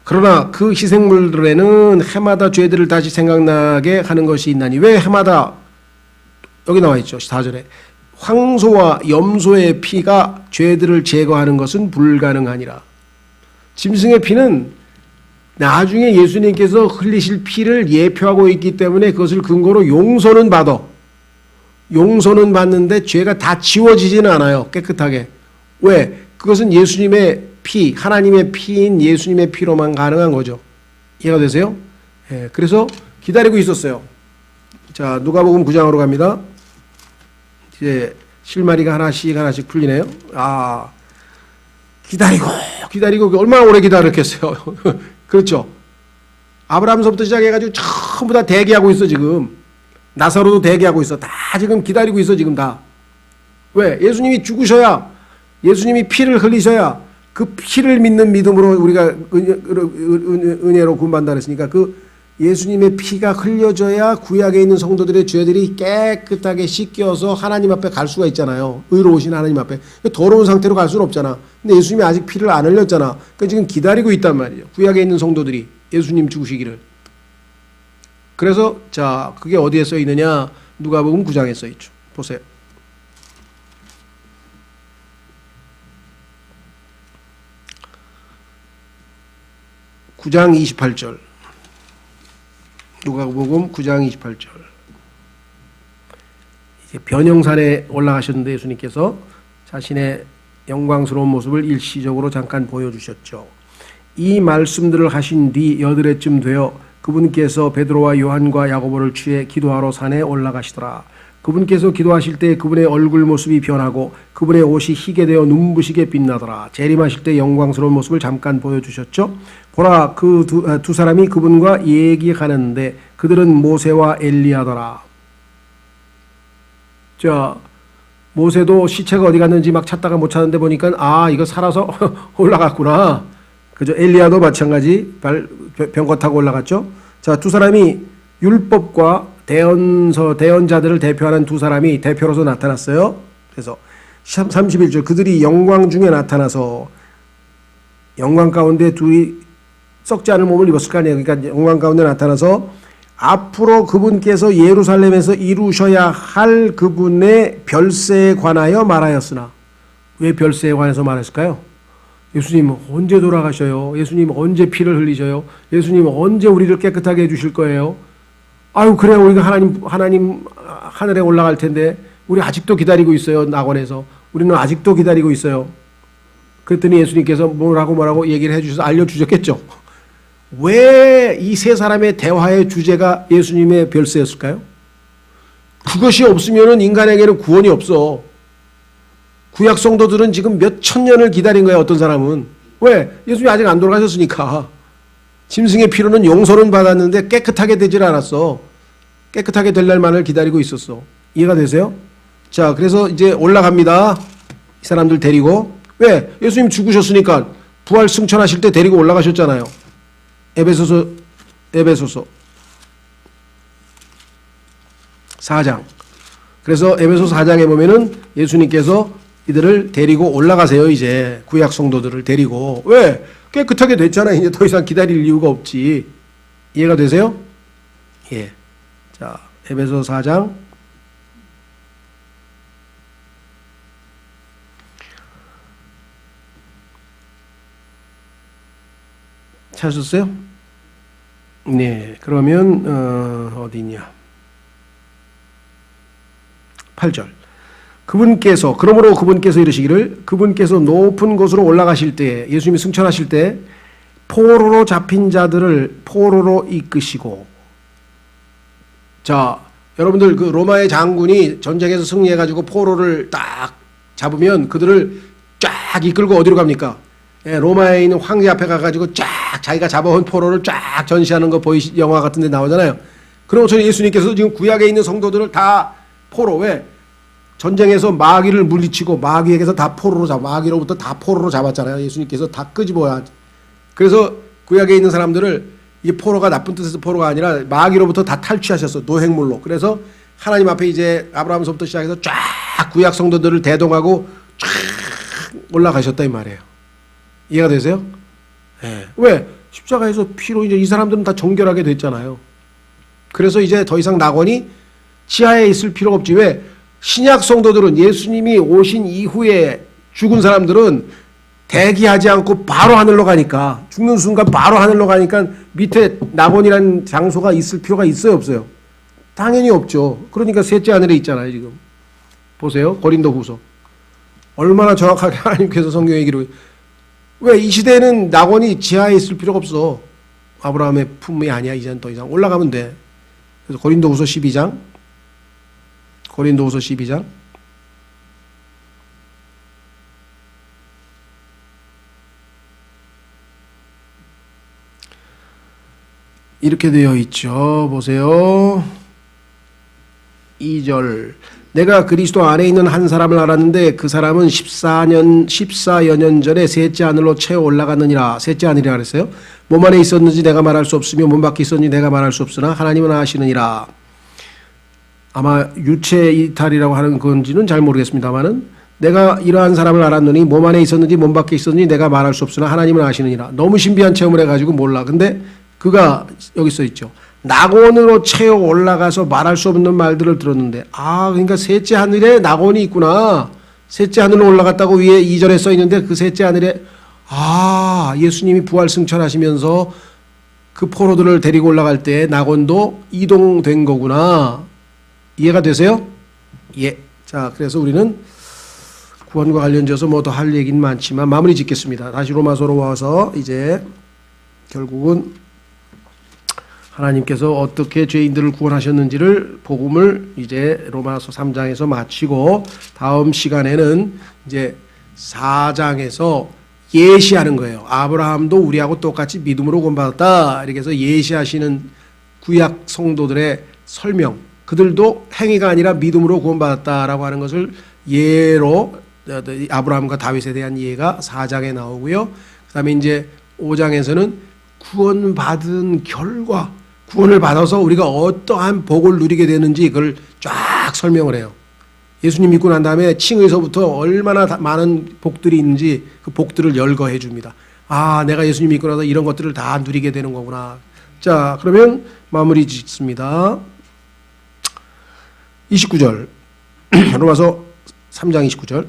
그러나 그 희생물들에는 해마다 죄들을 다시 생각나게 하는 것이 있나니. 왜 해마다? 여기 나와 있죠. 4절에 황소와 염소의 피가 죄들을 제거하는 것은 불가능하니라. 짐승의 피는 나중에 예수님께서 흘리실 피를 예표하고 있기 때문에 그것을 근거로 용서는 받아. 용서는 받는데 죄가 다 지워지지는 않아요. 깨끗하게. 왜? 그것은 예수님의 피, 하나님의 피인 예수님의 피로만 가능한 거죠. 이해가 되세요? 예, 그래서 기다리고 있었어요. 자, 누가복음 9장으로 갑니다. 이제 실마리가 하나씩 풀리네요. 아, 기다리고 얼마나 오래 기다렸겠어요. 그렇죠. 아브라함서부터 시작해가지고 전부 다 대기하고 있어 지금. 나사로도 대기하고 있어. 다 지금 기다리고 있어 지금 다. 왜? 예수님이 죽으셔야, 예수님이 피를 흘리셔야 그 피를 믿는 믿음으로 우리가 은혜로 구원받는다 그랬으니까 그 예수님의 피가 흘려져야 구약에 있는 성도들의 죄들이 깨끗하게 씻겨서 하나님 앞에 갈 수가 있잖아요. 의로우신 하나님 앞에. 더러운 상태로 갈 수는 없잖아. 근데 예수님이 아직 피를 안 흘렸잖아. 그러니까 지금 기다리고 있단 말이에요. 구약에 있는 성도들이 예수님 죽으시기를. 그래서 자, 그게 어디에 써 있느냐? 누가복음 9장에 써 있죠. 보세요. (9장 28절) 누가복음 9장 28절. 이제 변형산에 올라가셨는데 예수님께서 자신의 영광스러운 모습을 일시적으로 잠깐 보여주셨죠. 이 말씀들을 하신 뒤 여드레쯤 되어 그분께서 베드로와 요한과 야고보를 취해 기도하러 산에 올라가시더라. 그분께서 기도하실 때 그분의 얼굴 모습이 변하고 그분의 옷이 희게 되어 눈부시게 빛나더라. 재림하실 때 영광스러운 모습을 잠깐 보여주셨죠. 보라, 그 두 사람이 그분과 얘기하는데 그들은 모세와 엘리야더라. 자, 모세도 시체가 어디 갔는지 막 찾다가 못 찾는데 보니까 아, 이거 살아서 올라갔구나. 그죠? 엘리야도 마찬가지 병거 타고 올라갔죠. 자, 두 사람이 율법과 대언자들을 대표하는 두 사람이 대표로서 나타났어요. 그래서 31절 그들이 영광 중에 나타나서 영광 가운데 둘이 썩지 않을 몸을 입었을 거 아니에요. 그러니까 영광 가운데 나타나서 앞으로 그분께서 예루살렘에서 이루셔야 할 그분의 별세에 관하여 말하였으나. 왜 별세에 관해서 말했을까요? 예수님 언제 돌아가셔요? 예수님 언제 피를 흘리셔요? 예수님 언제 우리를 깨끗하게 해주실 거예요? 아유, 그래, 우리가 하나님 하늘에 올라갈 텐데 우리 아직도 기다리고 있어요. 낙원에서 우리는 아직도 기다리고 있어요. 그랬더니 예수님께서 뭐라고 얘기를 해주셔서 알려주셨겠죠. 왜 이 세 사람의 대화의 주제가 예수님의 별세였을까요? 그것이 없으면 인간에게는 구원이 없어. 구약 성도들은 지금 몇 천 년을 기다린 거야. 어떤 사람은. 왜? 예수님이 아직 안 돌아가셨으니까. 짐승의 피로는 용서는 받았는데 깨끗하게 되질 않았어. 깨끗하게 될 날만을 기다리고 있었어. 이해가 되세요? 자, 그래서 이제 올라갑니다. 이 사람들 데리고. 왜? 예수님 죽으셨으니까 부활 승천하실 때 데리고 올라가셨잖아요. 에베소서 4장. 그래서 에베소서 4장에 보면은 예수님께서 이들을 데리고 올라가세요. 이제 구약 성도들을 데리고. 왜? 깨끗하게 됐잖아. 이제 더 이상 기다릴 이유가 없지. 이해가 되세요? 예. 자, 에베소서 4장. 찾으셨어요? 네. 그러면 어디냐? 8절. 그러므로 그분께서 이르시기를 그분께서 높은 곳으로 올라가실 때 예수님이 승천하실 때 포로로 잡힌 자들을 포로로 이끄시고. 자, 여러분들 그 로마의 장군이 전쟁에서 승리해가지고 포로를 딱 잡으면 그들을 쫙 이끌고 어디로 갑니까? 예, 로마에 있는 황제 앞에 가가지고 쫙 자기가 잡아온 포로를 쫙 전시하는 거 영화 같은 데 나오잖아요. 그런 것처럼 예수님께서 지금 구약에 있는 성도들을 다 포로. 왜? 전쟁에서 마귀를 물리치고 마귀에게서 다 마귀로부터 다 포로로 잡았잖아요. 예수님께서 다 끄집어야. 그래서 구약에 있는 사람들을 이 포로가 나쁜 뜻에서 포로가 아니라 마귀로부터 다 탈취하셨어. 노획물로. 그래서 하나님 앞에 이제 아브라함서부터 시작해서 쫙 구약 성도들을 대동하고 쫙 올라가셨다 이 말이에요. 이해가 되세요? 네. 왜? 십자가에서 피로 이제 이 사람들은 다 정결하게 됐잖아요. 그래서 이제 더 이상 낙원이 지하에 있을 필요가 없지. 왜? 신약 성도들은 예수님이 오신 이후에 죽은 사람들은 대기하지 않고 바로 하늘로 가니까, 죽는 순간 바로 하늘로 가니까 밑에 낙원이라는 장소가 있을 필요가 있어요, 없어요? 당연히 없죠. 그러니까 셋째 하늘에 있잖아요, 지금. 보세요. 고린도후서. 얼마나 정확하게 하나님께서 성경에 기록해. 왜 이 시대에는 낙원이 지하에 있을 필요가 없어. 아브라함의 품이 아니야. 이제는 더 이상 올라가면 돼. 그래서 고린도후서 12장. 고린도후서 12장. 이렇게 되어 있죠. 보세요. 2절. 내가 그리스도 안에 있는 한 사람을 알았는데 그 사람은 14여 년 전에 셋째 하늘로 채워 올라갔느니라. 셋째 하늘이라 그랬어요. 몸 안에 있었는지 내가 말할 수 없으며 몸 밖에 있었는지 내가 말할 수 없으나 하나님은 아시느니라. 아마 유체 이탈이라고 하는 건지는 잘 모르겠습니다만은 내가 이러한 사람을 알았느니 몸 안에 있었는지 몸 밖에 있었는지 내가 말할 수 없으나 하나님은 아시느니라. 너무 신비한 체험을 해가지고 몰라. 근데 그가 여기 써 있죠. 낙원으로 채워 올라가서 말할 수 없는 말들을 들었는데, 그러니까 셋째 하늘에 낙원이 있구나. 셋째 하늘로 올라갔다고 위에 2절에 써 있는데 그 셋째 하늘에 예수님이 부활 승천하시면서 그 포로들을 데리고 올라갈 때 낙원도 이동된 거구나. 이해가 되세요? 예. 자, 그래서 우리는 구원과 관련돼서 뭐 더 할 얘기는 많지만 마무리 짓겠습니다. 다시 로마서로 와서 이제 결국은 하나님께서 어떻게 죄인들을 구원하셨는지를 복음을 이제 로마서 3장에서 마치고 다음 시간에는 이제 4장에서 예시하는 거예요. 아브라함도 우리하고 똑같이 믿음으로 구원받았다. 이렇게 해서 예시하시는 구약 성도들의 설명. 그들도 행위가 아니라 믿음으로 구원받았다라고 하는 것을 예로 아브라함과 다윗에 대한 예가 4장에 나오고요. 그 다음에 이제 5장에서는 구원받은 결과, 구원을 받아서 우리가 어떠한 복을 누리게 되는지 그걸 쫙 설명을 해요. 예수님 믿고 난 다음에 칭의서부터 얼마나 많은 복들이 있는지 그 복들을 열거해 줍니다. 내가 예수님 믿고 나서 이런 것들을 다 누리게 되는 거구나. 자, 그러면 마무리 짓습니다. 29절. 로마서 3장 29절.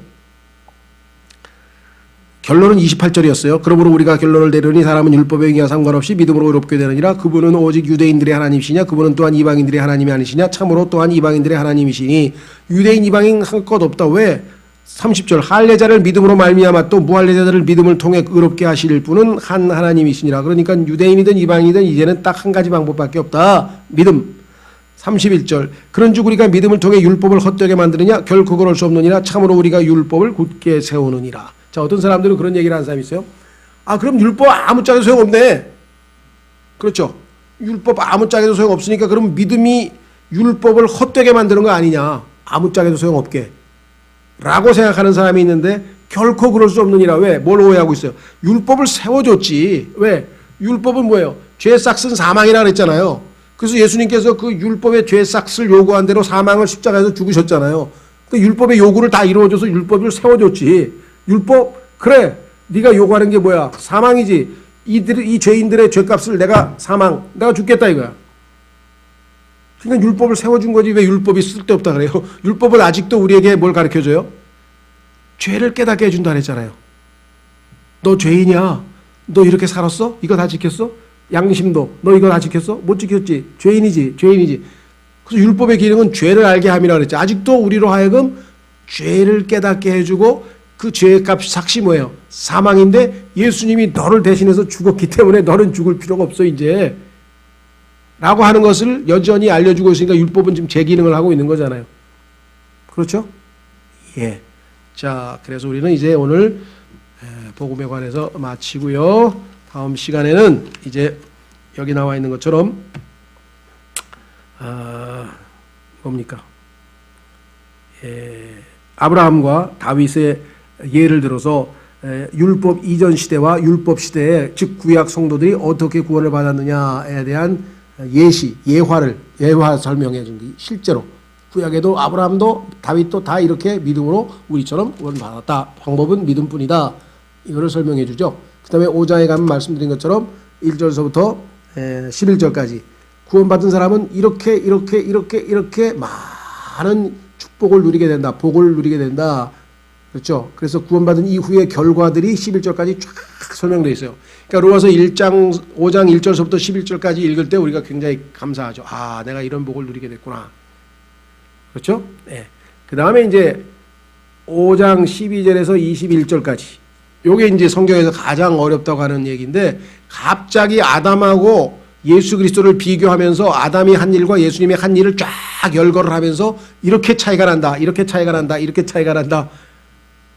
결론은 28절이었어요. 그러므로 우리가 결론을 내려니 사람은 율법에 의하여 상관없이 믿음으로 의롭게 되느니라. 그분은 오직 유대인들의 하나님이시냐? 그분은 또한 이방인들의 하나님이 아니시냐? 참으로 또한 이방인들의 하나님이시니 유대인 이방인 한 것 없다. 왜? 30절. 할례자를 믿음으로 말미암아 또 무할례자들을 믿음을 통해 의롭게 하실 분은 한 하나님이시니라. 그러니까 유대인이든 이방인이든 이제는 딱 한 가지 방법밖에 없다. 믿음. 31절. 그런즉 우리가 믿음을 통해 율법을 헛되게 만드느냐? 결코 그럴 수 없느니라. 참으로 우리가 율법을 굳게 세우느니라. 자, 어떤 사람들은 그런 얘기를 하는 사람이 있어요. 그럼 율법 아무짝에도 소용없네. 그렇죠. 율법 아무짝에도 소용없으니까 그럼 믿음이 율법을 헛되게 만드는 거 아니냐. 아무짝에도 소용없게. 라고 생각하는 사람이 있는데 결코 그럴 수 없느니라. 왜? 뭘 오해하고 있어요? 율법을 세워줬지. 왜? 율법은 뭐예요? 죄 싹은 사망이라 그랬잖아요. 그래서 예수님께서 그 율법의 죄 싹을 요구한 대로 사망을 십자가에서 죽으셨잖아요. 그 율법의 요구를 다 이루어줘서 율법을 세워줬지. 율법, 그래, 네가 요구하는 게 뭐야? 사망이지. 이 죄인들의 죄값을 내가 죽겠다 이거야. 그러니까 율법을 세워준 거지. 왜 율법이 쓸데없다 그래요? 율법은 아직도 우리에게 뭘 가르쳐줘요? 죄를 깨닫게 해준다 그랬잖아요. 너 죄인이야. 너 이렇게 살았어? 이거 다 지켰어? 양심도 너 이거 다 지켰어? 못 지켰지. 죄인이지. 그래서 율법의 기능은 죄를 알게 함이라 그랬지. 아직도 우리로 하여금 죄를 깨닫게 해주고 그 죄의 값 삭시 뭐예요? 사망인데 예수님이 너를 대신해서 죽었기 때문에 너는 죽을 필요가 없어 이제 라고 하는 것을 여전히 알려주고 있으니까 율법은 지금 제 기능을 하고 있는 거잖아요. 그렇죠? 예. 자, 그래서 우리는 이제 오늘 복음에 관해서 마치고요. 다음 시간에는 이제 여기 나와 있는 것처럼 뭡니까? 아브라함과 다윗의 예를 들어서 율법 이전 시대와 율법 시대에 즉 구약 성도들이 어떻게 구원을 받았느냐에 대한 예화 설명해 준 게 실제로 구약에도 아브라함도 다윗도 다 이렇게 믿음으로 우리처럼 구원받았다. 방법은 믿음뿐이다. 이거를 설명해 주죠. 그 다음에 5장에 가면 말씀드린 것처럼 1절서부터 11절까지 구원받은 사람은 이렇게 많은 축복을 누리게 된다. 복을 누리게 된다. 그렇죠? 그래서 구원받은 이후의 결과들이 11절까지 쫙 설명되어 있어요. 그러니까 로마서 5장 1절서부터 11절까지 읽을 때 우리가 굉장히 감사하죠. 아, 내가 이런 복을 누리게 됐구나. 그렇죠? 네. 그 다음에 이제 5장 12절에서 21절까지. 요게 이제 성경에서 가장 어렵다고 하는 얘기인데, 갑자기 아담하고 예수 그리스도를 비교하면서 아담이 한 일과 예수님의 한 일을 쫙 열거를 하면서 이렇게 차이가 난다, 이렇게 차이가 난다, 이렇게 차이가 난다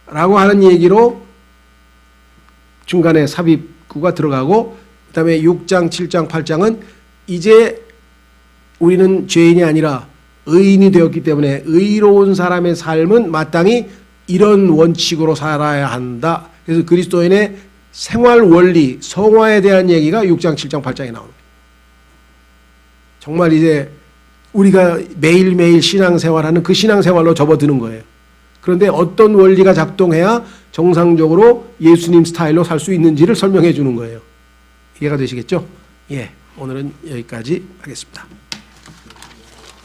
라고 하는 얘기로 중간에 삽입구가 들어가고, 그 다음에 6장, 7장, 8장은 이제 우리는 죄인이 아니라 의인이 되었기 때문에 의로운 사람의 삶은 마땅히 이런 원칙으로 살아야 한다. 그래서 그리스도인의 생활 원리, 성화에 대한 얘기가 6장, 7장, 8장에 나옵니다. 정말 이제 우리가 매일매일 신앙생활하는 그 신앙생활로 접어드는 거예요. 그런데 어떤 원리가 작동해야 정상적으로 예수님 스타일로 살 수 있는지를 설명해 주는 거예요. 이해가 되시겠죠? 예, 오늘은 여기까지 하겠습니다.